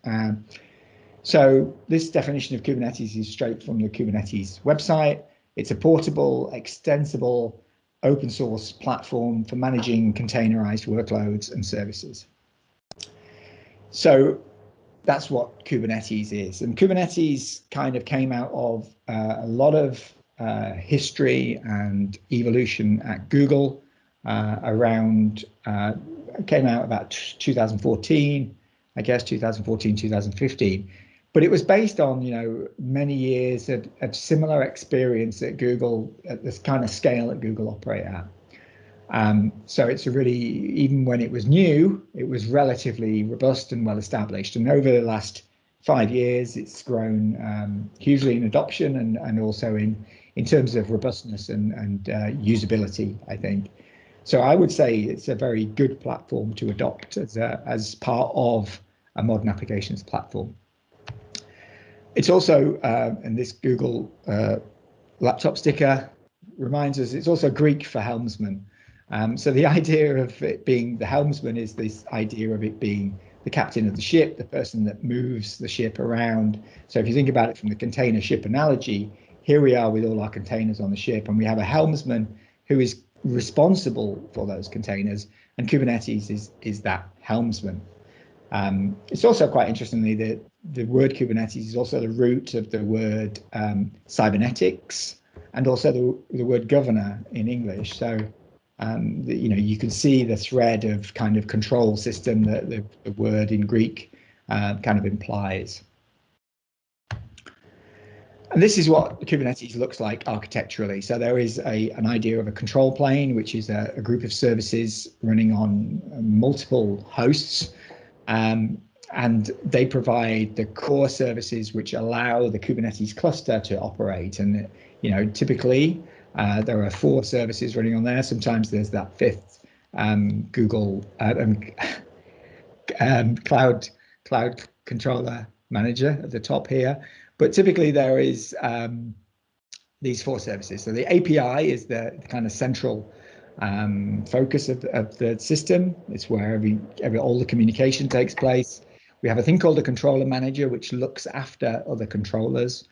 So this definition of Kubernetes is straight from the Kubernetes website. It's a portable, extensible, open source platform for managing containerized workloads and services. So that's what Kubernetes is. And Kubernetes kind of came out of a lot of history and evolution at Google around, came out about 2014, I guess 2014, 2015. But it was based on, many years of similar experience at Google, at this kind of scale that Google operate at. So it's even when it was new, it was relatively robust and well established. And over the last 5 years, it's grown hugely in adoption and also in terms of robustness and usability, I think. So I would say it's a very good platform to adopt as part of a modern applications platform. It's also, and this Google laptop sticker reminds us, it's also Greek for helmsman. So the idea of it being the helmsman is this idea of it being the captain of the ship, the person that moves the ship around. So if you think about it from the container ship analogy, here we are with all our containers on the ship, and we have a helmsman who is responsible for those containers, and Kubernetes is that helmsman. It's also quite interestingly that the word Kubernetes is also the root of the word cybernetics, and also the word governor in English. So you can see the thread of kind of control system that the word in Greek kind of implies. And this is what Kubernetes looks like architecturally. So there is an idea of a control plane, which is a group of services running on multiple hosts. And they provide the core services which allow the Kubernetes cluster to operate. And typically there are 4 services running on there. Sometimes there's that 5th Google cloud controller manager at the top here. But typically there is these 4 services. So the API is the kind of central focus of the system. It's where all the communication takes place. We have a thing called a controller manager, which looks after other controllers.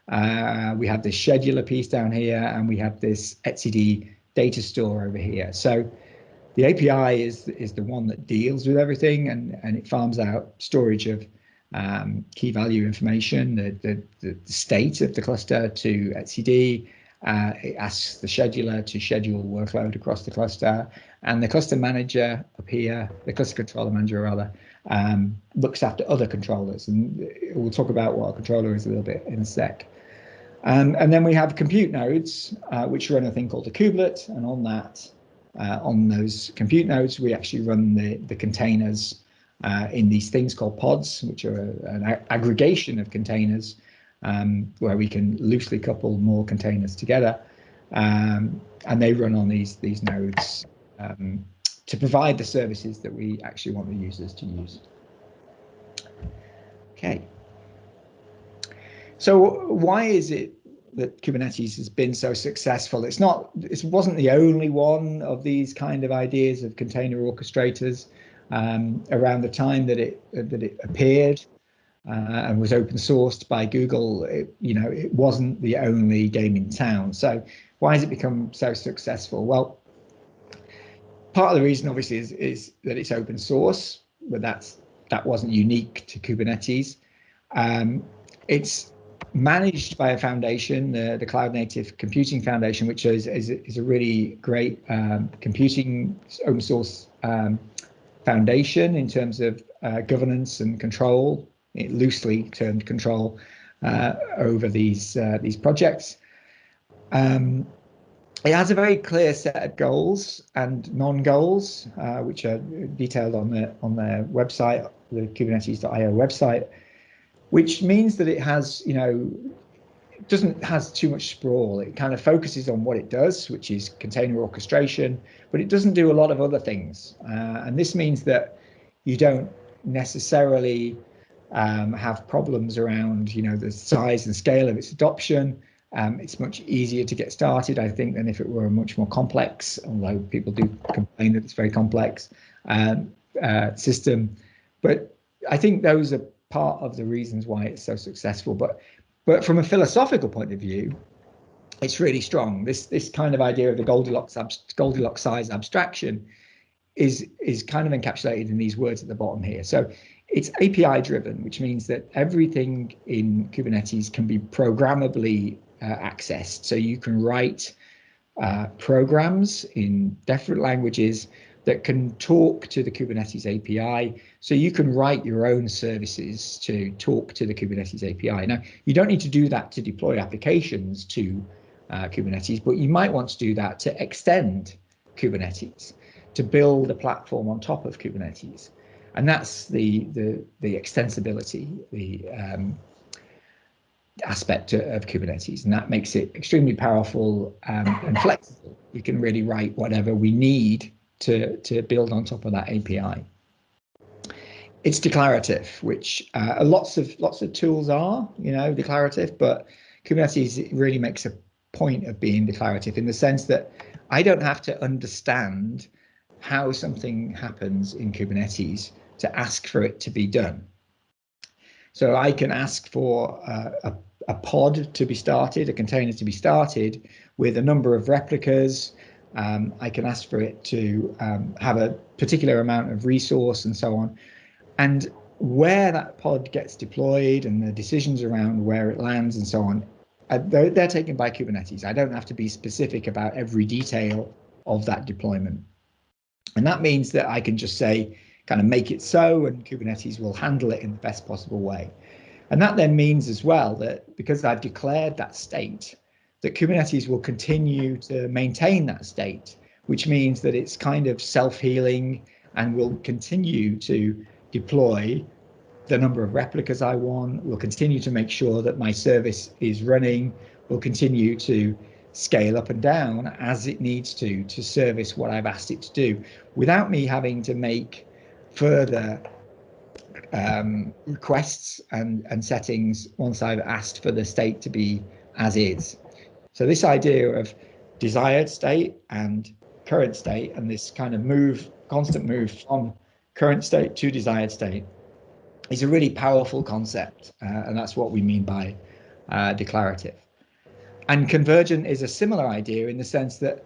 We have this scheduler piece down here, and we have this etcd data store over here. So the API is the one that deals with everything, and it farms out storage of key value information, the state of the cluster to etcd. It asks the scheduler to schedule workload across the cluster, and the cluster manager up here, the cluster controller manager rather, looks after other controllers, and we'll talk about what a controller is a little bit in a sec. And then we have compute nodes, which run a thing called a kubelet, and on that, on those compute nodes, we actually run the containers in these things called pods, which are an aggregation of containers, where we can loosely couple more containers together, and they run on these nodes to provide the services that we actually want the users to use. Okay. So why is it that Kubernetes has been so successful? It wasn't the only one of these kind of ideas of container orchestrators. Around the time that it appeared and was open sourced by Google, it wasn't the only game in town. So why has it become so successful? Well, part of the reason obviously is that it's open source, but that wasn't unique to Kubernetes. It's managed by a foundation, the Cloud Native Computing Foundation, which is a really great computing open source foundation in terms of governance and control, loosely termed control over these projects. It has a very clear set of goals and non-goals, which are detailed on their website, the Kubernetes.io website, which means that it has, doesn't has too much sprawl. It kind of focuses on what it does, which is container orchestration, but it doesn't do a lot of other things. And this means that you don't necessarily have problems around, the size and scale of its adoption. It's much easier to get started, I think, than if it were a much more complex, although people do complain that it's very complex system. But I think those are part of the reasons why it's so successful. But from a philosophical point of view, it's really strong. This kind of idea of the Goldilocks size abstraction is kind of encapsulated in these words at the bottom here. So it's API driven, which means that everything in Kubernetes can be programmably accessed. So you can write programs in different languages that can talk to the Kubernetes API. So you can write your own services to talk to the Kubernetes API. Now, you don't need to do that to deploy applications to Kubernetes, but you might want to do that to extend Kubernetes, to build a platform on top of Kubernetes. And that's the extensibility, the aspect of Kubernetes, and that makes it extremely powerful and flexible. You can really write whatever we need to build on top of that API. It's declarative, which lots of tools are, declarative, but Kubernetes really makes a point of being declarative in the sense that I don't have to understand how something happens in Kubernetes to ask for it to be done. So I can ask for a pod to be started, a container to be started with a number of replicas, I can ask for it to have a particular amount of resource and so on. And where that pod gets deployed and the decisions around where it lands and so on, they're taken by Kubernetes. I don't have to be specific about every detail of that deployment. And that means that I can just say, kind of make it so, and Kubernetes will handle it in the best possible way. And that then means as well that because I've declared that state, that Kubernetes will continue to maintain that state, which means that it's kind of self-healing and will continue to deploy the number of replicas I want, will continue to make sure that my service is running, will continue to scale up and down as it needs to service what I've asked it to do, without me having to make further requests and settings once I've asked for the state to be as is. So this idea of desired state and current state, and this kind of constant move from current state to desired state, is a really powerful concept, and that's what we mean by declarative. And convergent is a similar idea in the sense that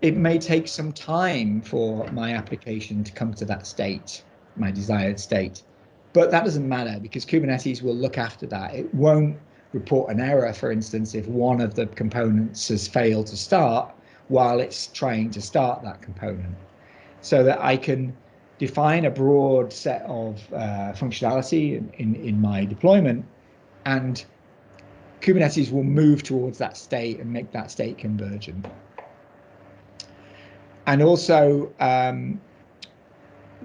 it may take some time for my application to come to that state, my desired state, but that doesn't matter because Kubernetes will look after that. It won't report an error, for instance, if one of the components has failed to start while it's trying to start that component, so that I can define a broad set of functionality in my deployment, and Kubernetes will move towards that state and make that state convergent. And also,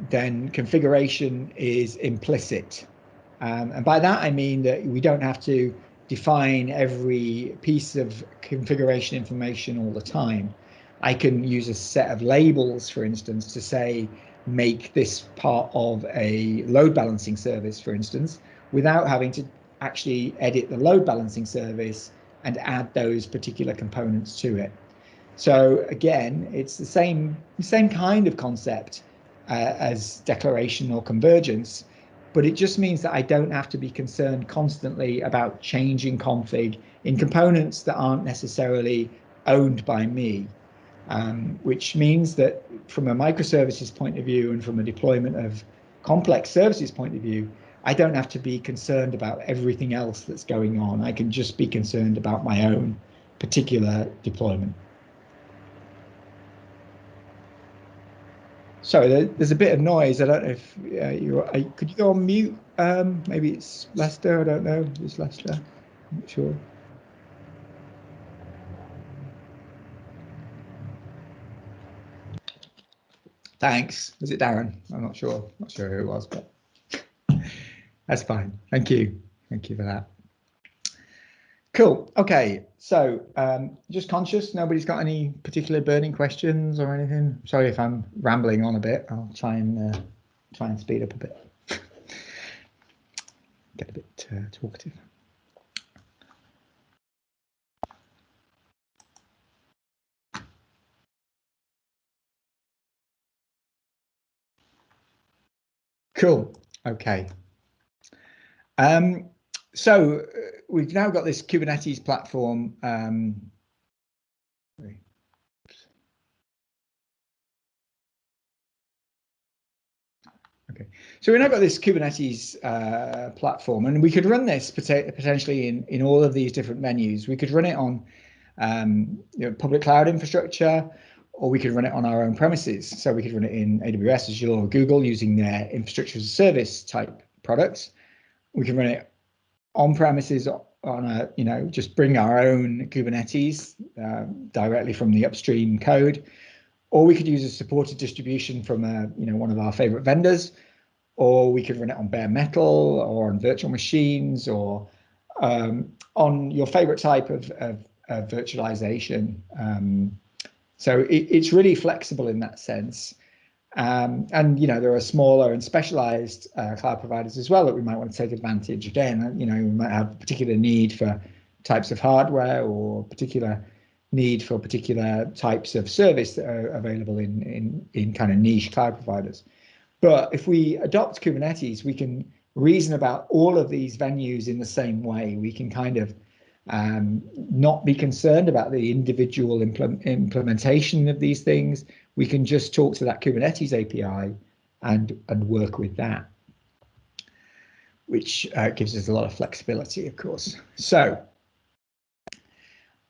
then configuration is implicit. And by that, I mean that we don't have to define every piece of configuration information all the time. I can use a set of labels, for instance, to say, make this part of a load balancing service, for instance, without having to actually edit the load balancing service and add those particular components to it. So again, it's the same kind of concept as declaration or convergence, but it just means that I don't have to be concerned constantly about changing config in components that aren't necessarily owned by me, which means that from a microservices point of view and from a deployment of complex services point of view, I don't have to be concerned about everything else that's going on. I can just be concerned about my own particular deployment. Sorry, there's a bit of noise. I don't know if could you go on mute? Maybe it's Lester. I don't know. It's Lester. I'm not sure. Thanks. Was it Darren? I'm not sure. Not sure who it was, but that's fine. Thank you. Thank you for that. Cool. Okay. So just conscious, nobody's got any particular burning questions or anything. Sorry if I'm rambling on a bit. I'll try and speed up a bit. Get a bit talkative. Cool. Okay. So we've now got this Kubernetes platform. Okay, so we've now got this Kubernetes platform, and we could run this potentially in all of these different venues. We could run it on public cloud infrastructure, or we could run it on our own premises. So we could run it in AWS, Azure, or Google using their infrastructure as a service type products. We can run it on premises on a, just bring our own Kubernetes directly from the upstream code, or we could use a supported distribution from one of our favorite vendors, or we could run it on bare metal or on virtual machines, or on your favorite type of virtualization. So it's really flexible in that sense. And there are smaller and specialized cloud providers as well that we might want to take advantage. Again, we might have a particular need for types of hardware or particular need for particular types of service that are available in kind of niche cloud providers. But if we adopt Kubernetes, we can reason about all of these venues in the same way. We can kind of not be concerned about the individual implementation of these things. We can just talk to that Kubernetes API and work with that, which gives us a lot of flexibility, of course. So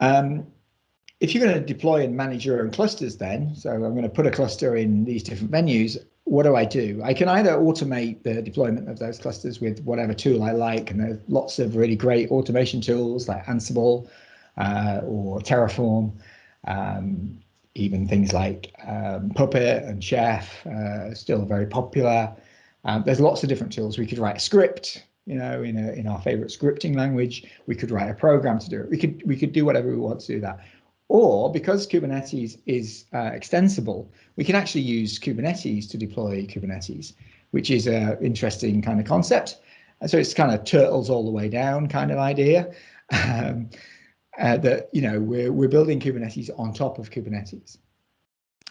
if you're going to deploy and manage your own clusters then, so I'm going to put a cluster in these different venues, what do? I can either automate the deployment of those clusters with whatever tool I like, and there's lots of really great automation tools like Ansible or Terraform, even things like Puppet and Chef are still very popular. There's lots of different tools. We could write a script, you know, in our favorite scripting language. We could write a program to do it. We could do whatever we want to do that. Or because Kubernetes is extensible, we can actually use Kubernetes to deploy Kubernetes, which is an interesting kind of concept. And so it's kind of turtles all the way down kind of idea. That, you know, we're building Kubernetes on top of Kubernetes.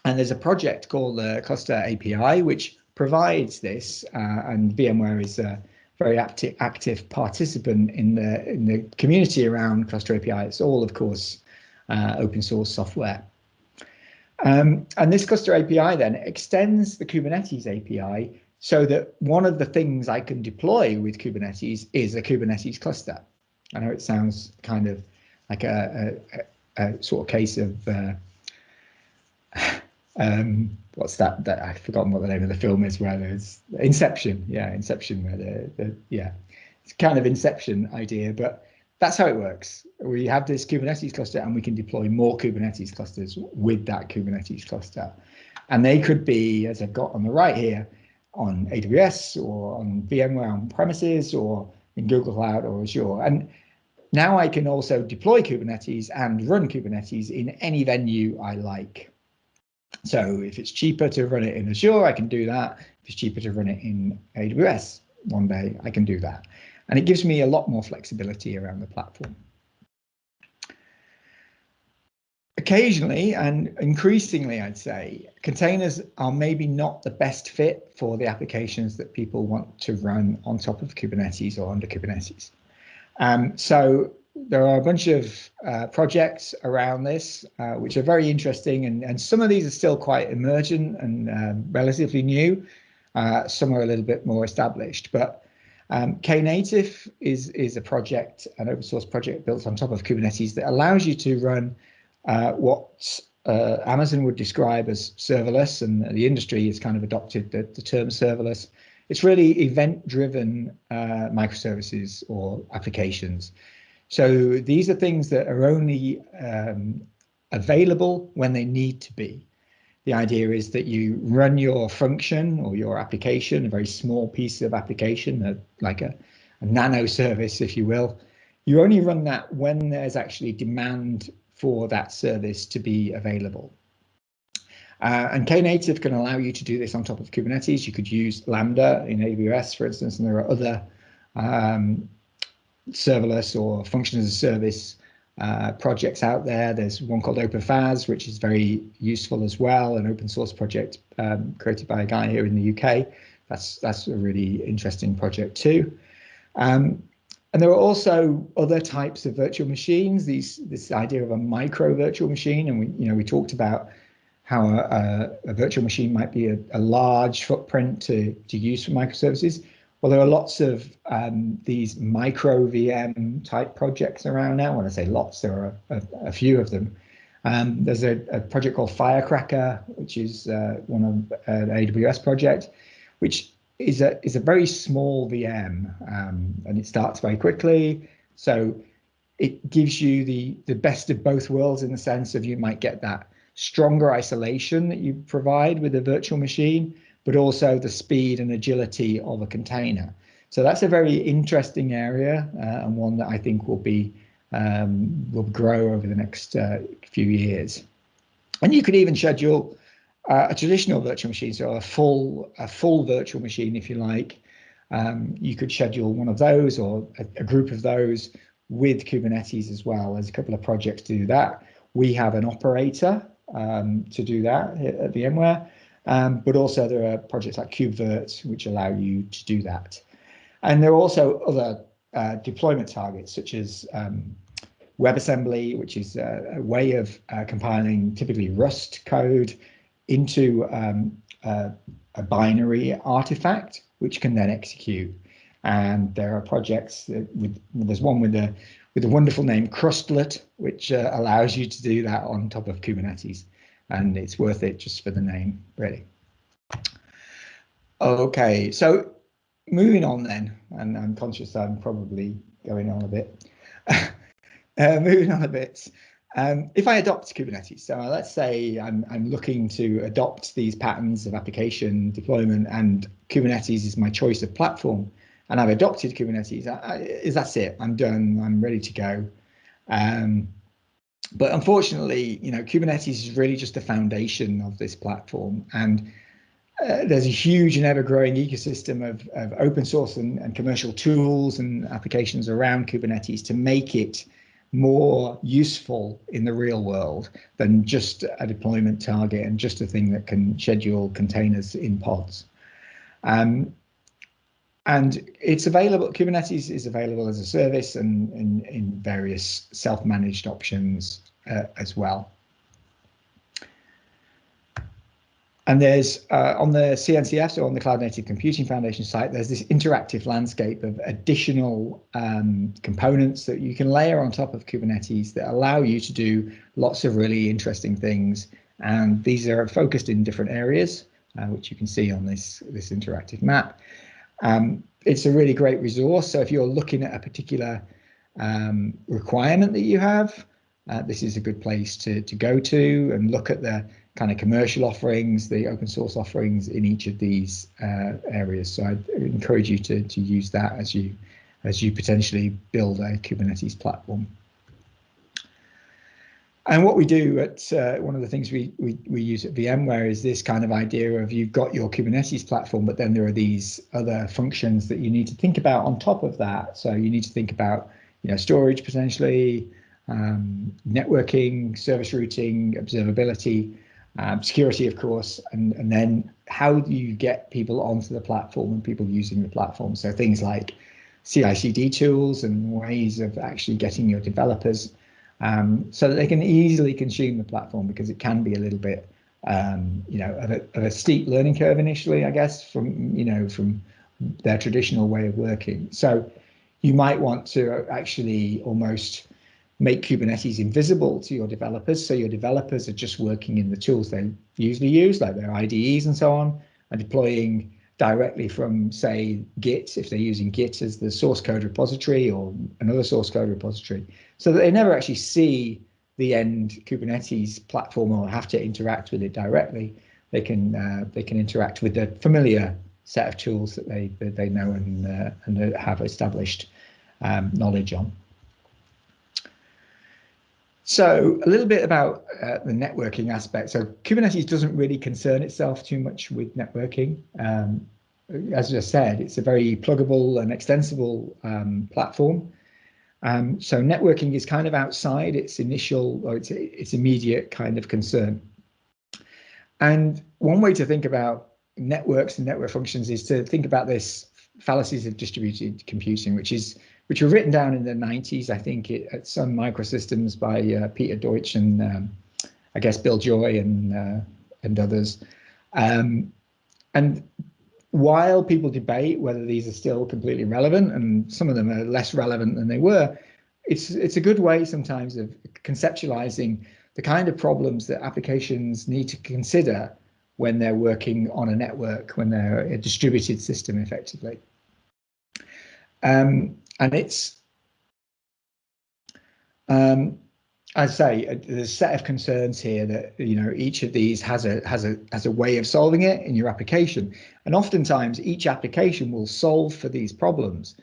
And there's a project called the Cluster API, which provides this, and VMware is a very active participant in the community around Cluster API. It's all, of course, open source software. And this Cluster API then extends the Kubernetes API so that one of the things I can deploy with Kubernetes is a Kubernetes cluster. I know it sounds kind of like a sort of case of what's that? I've forgotten what the name of the film is. Where there's Inception, Inception. Where it's kind of Inception idea, but that's how it works. We have this Kubernetes cluster, and we can deploy more Kubernetes clusters with that Kubernetes cluster, and they could be, as I've got on the right here, on AWS or on VMware on premises or in Google Cloud or Azure. And now I can also deploy Kubernetes and run Kubernetes in any venue I like. So if it's cheaper to run it in Azure, I can do that. If it's cheaper to run it in AWS one day, I can do that. And it gives me a lot more flexibility around the platform. Occasionally, and increasingly, I'd say, containers are maybe not the best fit for the applications that people want to run on top of Kubernetes or under Kubernetes. So there are a bunch of projects around this, which are very interesting, and some of these are still quite emergent and relatively new. Some are a little bit more established, but Knative is a project, an open source project built on top of Kubernetes that allows you to run what Amazon would describe as serverless, and the industry has kind of adopted the term serverless. It's really event-driven microservices or applications. So these are things that are only available when they need to be. The idea is that you run your function or your application, a very small piece of application, like a nano service, if you will. You only run that when there's actually demand for that service to be available. And Knative can allow you to do this on top of Kubernetes. You could use Lambda in AWS, for instance, and there are other serverless or function as a service projects out there. There's one called Ebpf, which is very useful as well, an open source project created by a guy here in the UK. That's a really interesting project too. And there are also other types of virtual machines. This idea of a micro virtual machine, and we talked about how a virtual machine might be a large footprint to use for microservices. Well, there are lots of these micro VM type projects around now. When I say lots, there are a few of them. There's a project called Firecracker, which is one of an AWS project, which is a very small VM, and it starts very quickly. So it gives you the best of both worlds, in the sense of you might get that stronger isolation that you provide with a virtual machine, but also the speed and agility of a container. So that's a very interesting area, and one that I think will grow over the next few years. And you could even schedule a traditional virtual machine, so a full virtual machine, if you like. You could schedule one of those or a group of those with Kubernetes as well. There's a couple of projects to do that. We have an operator to do that at VMware, but also there are projects like KubeVirt which allow you to do that. And there are also other deployment targets, such as WebAssembly, which is a way of compiling typically Rust code into a binary artifact, which can then execute. And there are projects there's one with a wonderful name Crustlet, which allows you to do that on top of Kubernetes, and it's worth it just for the name, really. Okay, so moving on then, and I'm conscious I'm probably going on a bit. Moving on a bit. If I adopt Kubernetes, so let's say I'm looking to adopt these patterns of application deployment, and Kubernetes is my choice of platform, and I've adopted Kubernetes. That's it. I'm done. I'm ready to go. But unfortunately, Kubernetes is really just the foundation of this platform, and there's a huge and ever-growing ecosystem of open source and commercial tools and applications around Kubernetes to make it more useful in the real world than just a deployment target and just a thing that can schedule containers in pods. And it's available. Kubernetes is available as a service and in various self-managed options as well. And there's on the CNCF, so on the Cloud Native Computing Foundation site, there's this interactive landscape of additional components that you can layer on top of Kubernetes that allow you to do lots of really interesting things. And these are focused in different areas, which you can see on this interactive map. It's a really great resource. So if you're looking at a particular requirement that you have, this is a good place to go to and look at the kind of commercial offerings, the open source offerings in each of these areas. So I'd encourage you to use that as you potentially build a Kubernetes platform. And what we do at one of the things we use at VMware is this kind of idea of you've got your Kubernetes platform, but then there are these other functions that you need to think about on top of that. So you need to think about storage potentially, networking, service routing, observability, security, of course, and then how do you get people onto the platform and people using the platform? So things like CI/CD tools and ways of actually getting your developers so that they can easily consume the platform, because it can be a little bit, of a steep learning curve initially, I guess, from their traditional way of working. So you might want to actually almost make Kubernetes invisible to your developers, so your developers are just working in the tools they usually use, like their IDEs and so on, and deploying directly from, say, Git, if they're using Git as the source code repository or another source code repository, so that they never actually see the end Kubernetes platform or have to interact with it directly. They can interact with the familiar set of tools that they know and have established knowledge on. So a little bit about the networking aspect. So Kubernetes doesn't really concern itself too much with networking. As I said, it's a very pluggable and extensible platform. So networking is kind of outside its initial or its immediate kind of concern. And one way to think about networks and network functions is to think about this fallacies of distributed computing, which were written down in the 90s, I think, at Sun Microsystems by Peter Deutsch and I guess Bill Joy and others. And while people debate whether these are still completely relevant, and some of them are less relevant than they were, it's a good way sometimes of conceptualizing the kind of problems that applications need to consider when they're working on a network, when they're a distributed system effectively. And it's, I say, there's a set of concerns here that each of these has a way of solving it in your application, and oftentimes each application will solve for these problems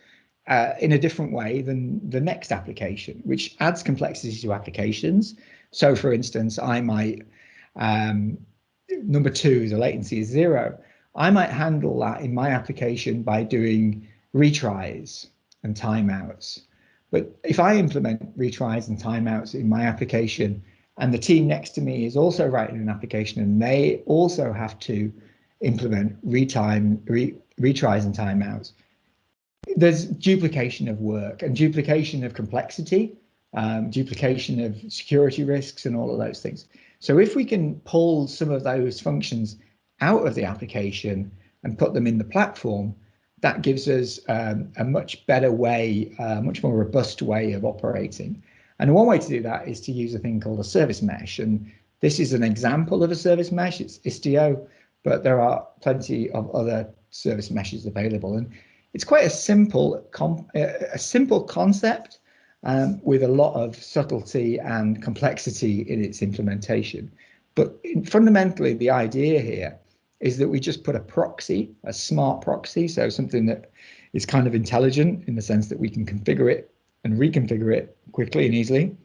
in a different way than the next application, which adds complexity to applications. So, for instance, I might number 2, the latency is 0. I might handle that in my application by doing retries and timeouts. But if I implement retries and timeouts in my application, and the team next to me is also writing an application and they also have to implement retries and timeouts, there's duplication of work and duplication of complexity, duplication of security risks, and all of those things. So if we can pull some of those functions out of the application and put them in the platform, that gives us a much better way, much more robust way of operating. And one way to do that is to use a thing called a service mesh. And this is an example of a service mesh. It's Istio, but there are plenty of other service meshes available. And it's quite a simple concept with a lot of subtlety and complexity in its implementation. But fundamentally, the idea here is that we just put a proxy, a smart proxy, so something that is kind of intelligent in the sense that we can configure it and reconfigure it quickly and easily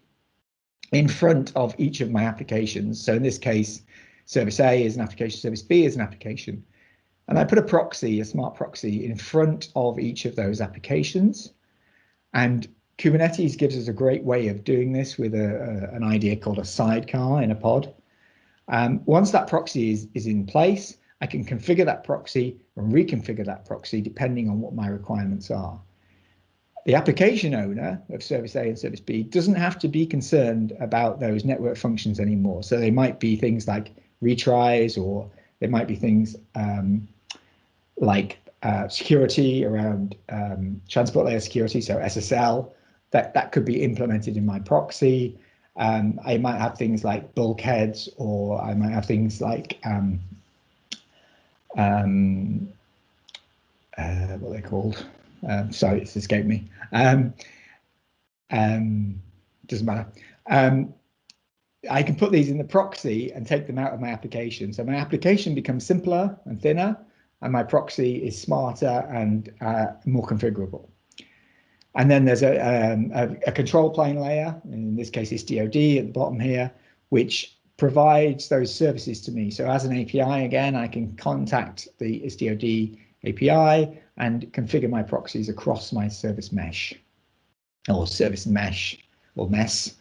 in front of each of my applications. So in this case, service A is an application, service B is an application. And I put a proxy, a smart proxy, in front of each of those applications. And Kubernetes gives us a great way of doing this with an idea called a sidecar in a pod. Once that proxy is in place, I can configure that proxy and reconfigure that proxy depending on what my requirements are. The application owner of service A and service B doesn't have to be concerned about those network functions anymore. So they might be things like retries, or they might be things like security around transport layer security, so SSL, that could be implemented in my proxy. I might have things like bulkheads, or I might have things like what are they called? Sorry, it's escaped me. Doesn't matter. I can put these in the proxy and take them out of my application. So my application becomes simpler and thinner, and my proxy is smarter and more configurable. And then there's a control plane layer, in this case Istio at the bottom here, which provides those services to me. So as an API, again, I can contact the Istio API and configure my proxies across my service mesh, or service mesh, or mess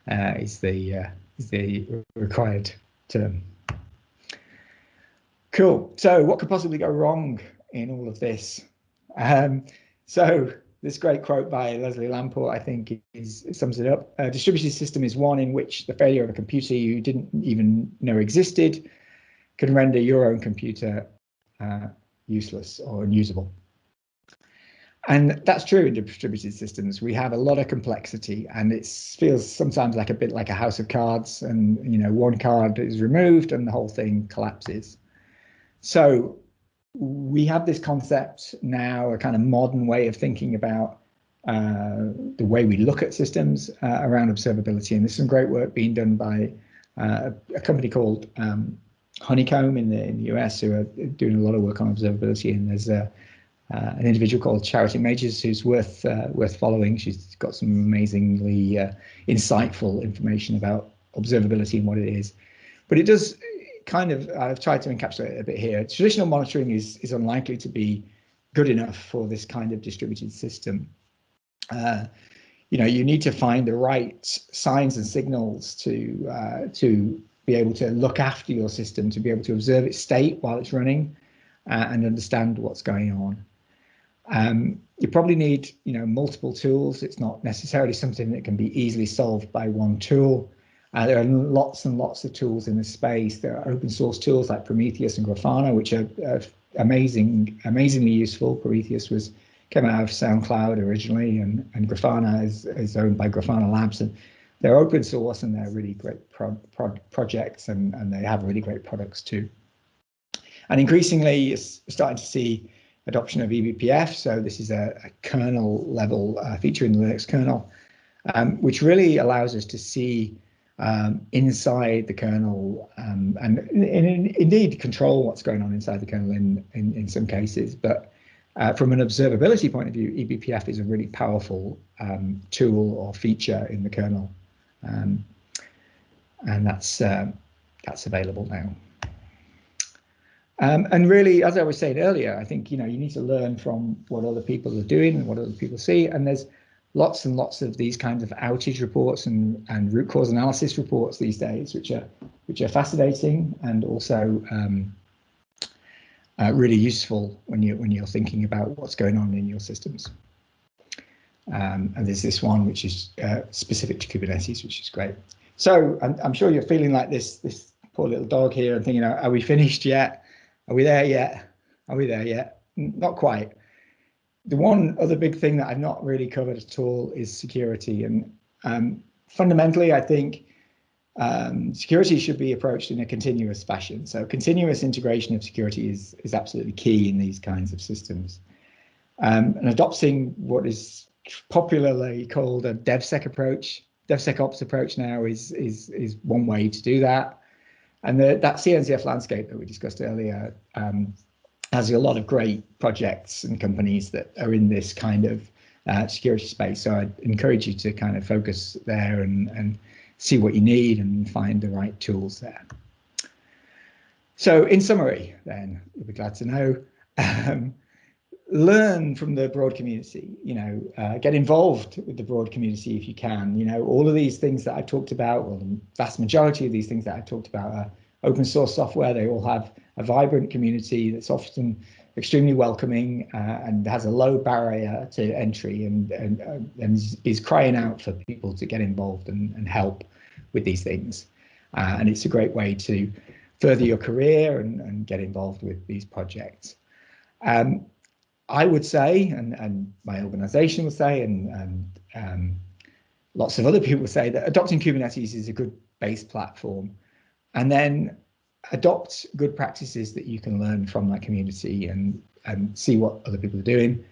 is the required term. Cool. So what could possibly go wrong in all of this? So this great quote by Leslie Lamport, I think, sums it up. A distributed system is one in which the failure of a computer you didn't even know existed can render your own computer useless or unusable. And that's true in distributed systems. We have a lot of complexity, and it feels sometimes like a bit like a house of cards, and one card is removed and the whole thing collapses. So we have this concept now, a kind of modern way of thinking about the way we look at systems around observability. And there's some great work being done by a company called Honeycomb in the US, who are doing a lot of work on observability. And there's an individual called Charity Majors who's worth following. She's got some amazingly insightful information about observability and what it is. But it does kind of, I've tried to encapsulate it a bit here. Traditional monitoring is unlikely to be good enough for this kind of distributed system. You need to find the right signs and signals to be able to look after your system, to be able to observe its state while it's running and understand what's going on. You probably need multiple tools. It's not necessarily something that can be easily solved by one tool. There are lots and lots of tools in this space. There are open source tools like Prometheus and Grafana, which are amazingly useful. Prometheus came out of SoundCloud originally, and Grafana is owned by Grafana Labs, and they're open source and they're really great projects, and they have really great products too. And increasingly, you're starting to see adoption of Ebpf. So this is a kernel level feature in the Linux kernel, which really allows us to see inside the kernel and indeed control what's going on inside the kernel in some cases. But from an observability point of view, Ebpf is a really powerful tool or feature in the kernel, and that's available now. And really, as I was saying earlier, I think you need to learn from what other people are doing and what other people see. And there's lots and lots of these kinds of outage reports and root cause analysis reports these days, which are fascinating and also really useful when you're thinking about what's going on in your systems. And there's this one which is specific to Kubernetes, which is great. So I'm sure you're feeling like this poor little dog here and thinking, are we finished yet? Are we there yet? Are we there yet? Not quite. The one other big thing that I've not really covered at all is security. And fundamentally, I think security should be approached in a continuous fashion. So continuous integration of security is absolutely key in these kinds of systems. And adopting what is popularly called a DevSec approach, DevSecOps approach now is one way to do that. And that CNCF landscape that we discussed earlier has a lot of great projects and companies that are in this kind of security space. So I'd encourage you to kind of focus there and see what you need and find the right tools there. So in summary, then, you'll be glad to know, learn from the broad community, get involved with the broad community if you can. All of these things that I talked about, or the vast majority of these things that I talked about are open source software. They all have a vibrant community that's often extremely welcoming and has a low barrier to entry and is crying out for people to get involved and help with these things. And it's a great way to further your career and get involved with these projects. I would say, and my organization would say, and lots of other people would say, that adopting Kubernetes is a good base platform, and then adopt good practices that you can learn from that community and see what other people are doing,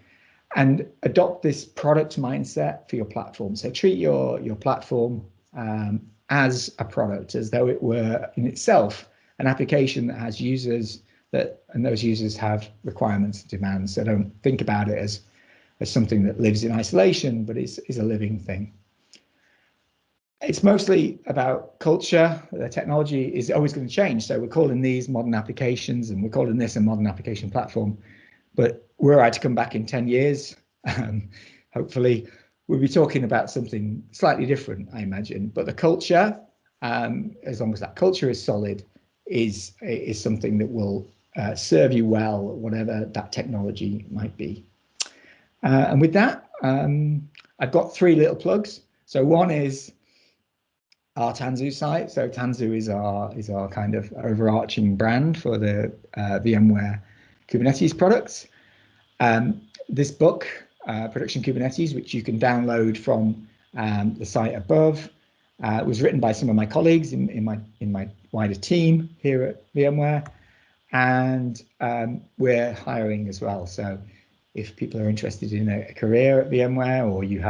and adopt this product mindset for your platform. So treat your platform as a product, as though it were in itself an application that has users, and those users have requirements and demands. So don't think about it as something that lives in isolation, but is a living thing. It's mostly about culture. The technology is always going to change. So we're calling these modern applications, and we're calling this a modern application platform. But were I to come back in 10 years, hopefully we'll be talking about something slightly different, I imagine. But the culture, as long as that culture is solid, is something that will serve you well, whatever that technology might be. And with that, I've got 3 little plugs. So one is our Tanzu site. So Tanzu is our kind of overarching brand for the VMware Kubernetes products. This book, Production Kubernetes, which you can download from the site above, was written by some of my colleagues in my wider team here at VMware, and we're hiring as well. So if people are interested in a career at VMware, or you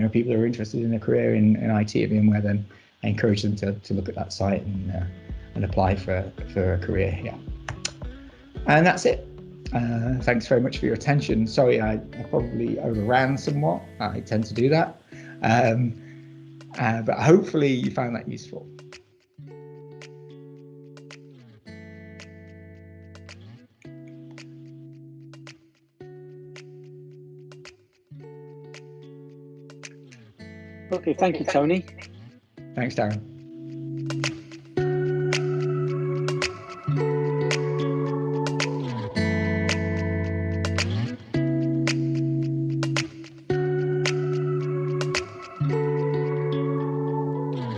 people who are interested in a career in IT at VMware, then I encourage them to look at that site and apply for a career here. And that's it. Thanks very much for your attention. Sorry, I probably overran somewhat. I tend to do that. But hopefully you found that useful. Okay, thank you, Tony. Thanks, Darren.